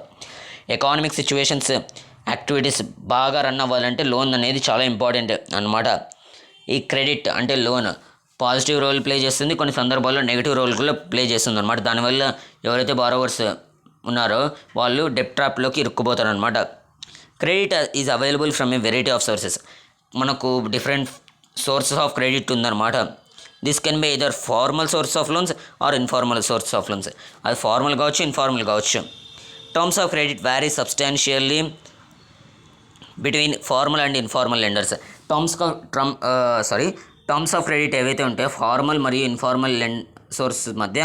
Economic situations activities బాగా రన్ అవ్వాలంటే లోన్ అనేది చాలా ఇంపార్టెంట్ అనమాట. ఈ credit అంటే loan positive role play చేస్తుంది, కొన్ని సందర్భాల్లో నెగిటివ్ రోల్ కూడా ప్లే చేస్తుంది అనమాట. దానివల్ల ఎవరైతే బారోవర్స్ ఉన్నారో వాళ్ళు డెట్ ట్రాప్లోకి ఇరుక్కుపోతారు అనమాట. Credit is available from a variety of sources. మనకు డిఫరెంట్ సోర్సెస్ ఆఫ్ క్రెడిట్ ఉందన్నమాట. This can be either formal source of loans or informal source of loans. అది ఫార్మల్ కావచ్చు, ఇన్ఫార్మల్ కావచ్చు. Terms of credit vary substantially between formal and informal lenders. Terms of credit ఏవైతే ఉంటాయో formal మరియు informal source మధ్య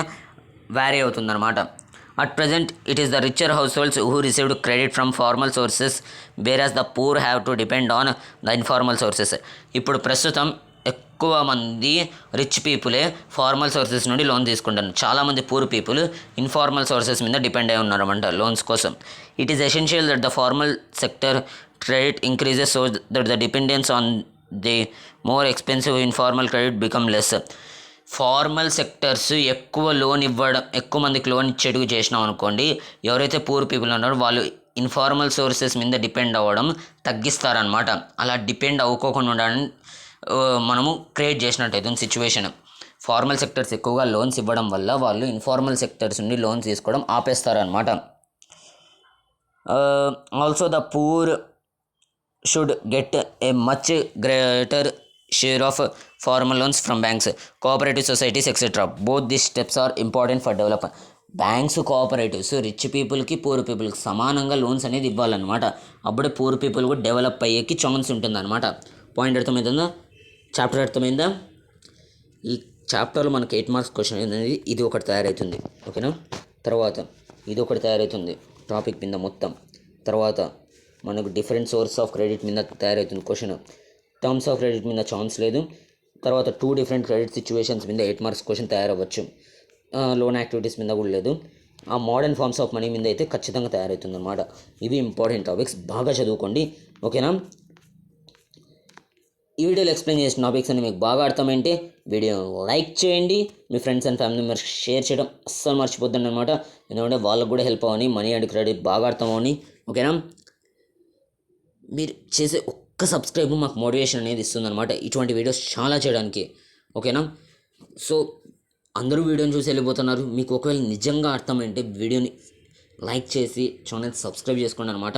vary అవుతుందన్నమాట. At present it is the richer households who received credit from formal sources వేరాస్ the poor have to depend on the informal sources. ఇప్పుడు ప్రస్తుతం ఎక్కువ మంది rich పీపులే formal sources నుండి లోన్ తీసుకుంటారు. చాలామంది పూర్ పీపుల్ ఇన్ఫార్మల్ సోర్సెస్ మీద depend అయి ఉన్నారన్నమాట లోన్స్ కోసం. It is essential that the formal sector credit increases so that the dependence on the more expensive informal credit become less. Formal sectors ఎక్కువ loan ఇవ్వడం, ఎక్కువ మందికి లోన్ ఇచ్చేట్టుగా చేసినాం అనుకోండి, ఎవరైతే పూర్ పీపుల్ ఉన్నారో వాళ్ళు ఇన్ఫార్మల్ సోర్సెస్ మీద డిపెండ్ అవ్వడం తగ్గిస్తారనమాట. అలా డిపెండ్ అవ్వకోకుండా ఉండడానికి మనము క్రియేట్ చేసినట్టయితే సిచ్యువేషన్. ఫార్మల్ సెక్టర్స్ ఎక్కువగా లోన్స్ ఇవ్వడం వల్ల వాళ్ళు ఇన్ఫార్మల్ సెక్టర్స్ నుండి లోన్స్ తీసుకోవడం ఆపేస్తారనమాట. Also the poor should get a much greater share of formal loans from banks, cooperative societies, etc. Both these steps are important for development. Banks, cooperatives rich పీపుల్కి poor పీపుల్కి సమానంగా loans అనేది ఇవ్వాలన్నమాట. అప్పుడే poor people కూడా develop అయ్యేకి chance ఉంటుందన్నమాట. Point అర్థమవుతుందా? Chapter అర్థమైందా? ఈ చాప్టర్లో మనకి 8 మార్క్స్ క్వశ్చన్ అనేది ఇది ఒకటి తయారవుతుంది. ఓకేనా? తర్వాత ఇది ఒకటి తయారవుతుంది టాపిక్ మీద మొత్తం. తర్వాత మనకు డిఫరెంట్ సోర్స్ ఆఫ్ క్రెడిట్ మీద తయారవుతుంది క్వశ్చన్. టర్మ్స్ ఆఫ్ క్రెడిట్ మీద ఛాన్స్ లేదు, తర్వాత 2 డిఫరెంట్ క్రెడిట్ సిచ్యువేషన్స్ మీద 8 మార్క్స్ క్వశ్చన్ తయారవ్వచ్చు. లోన్ యాక్టివిటీస్ మీద కూడా లేదు. ఆ మోడర్న్ ఫార్మ్స్ ఆఫ్ మనీ మీద అయితే ఖచ్చితంగా తయారవుతుంది అనమాట. ఇవి ఇంపార్టెంట్ టాపిక్స్, బాగా చదువుకోండి. ఓకేనా? ఈ వీడియోలో ఎక్స్ప్లెయిన్ చేసిన టాపిక్స్ అని మీకు బాగా అర్థమైంటే వీడియో లైక్ చేయండి, మీ friends and family members share చేయడం అస్సలు మర్చిపోద్దండి అనమాట. ఎందుకంటే వాళ్ళకు కూడా హెల్ప్ అవ్వని, మనీ అండ్ క్రెడిట్ బాగా అర్థమవని. ఓకేనా? మీరు చేసే ఒక్క సబ్స్క్రైబ్ మాకు మోటివేషన్ అనేది ఇస్తుందన్నమాట ఇటువంటి వీడియోస్ చాలా చేయడానికి. ఓకేనా? సో అందరూ వీడియోని చూసి వెళ్ళిపోతున్నారు. మీకు ఒకవేళ నిజంగా అర్థమైంటే వీడియోని లైక్ చేసి ఛానల్ సబ్స్క్రైబ్ చేసుకోండి అనమాట.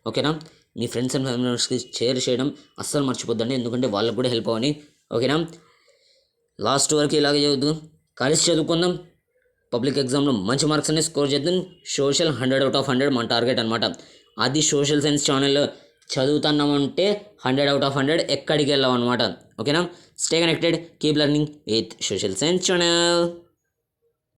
ఓకేనా? మీ ఫ్రెండ్స్ అండ్ ఫ్యామిలీ మెంబర్స్కి షేర్ చేయడం అస్సలు మర్చిపోద్దండి, ఎందుకంటే వాళ్ళకు కూడా హెల్ప్ అవ్వని. ఓకేనా? లాస్ట్ వరకు ఇలాగే చదువుతూ కలిసి చదువుకుందాం. పబ్లిక్ ఎగ్జామ్లో మంచి మార్క్స్ అనేది స్కోర్ చేద్దాం. సోషల్ 100/100 మన టార్గెట్ అనమాట. అది సోషల్ సైన్స్ ఛానల్లో చదువుతున్నామంటే 100/100 ఎక్కడికి వెళ్ళాం అనమాట. ఓకేనా? Stay connected, keep learning with social science channel.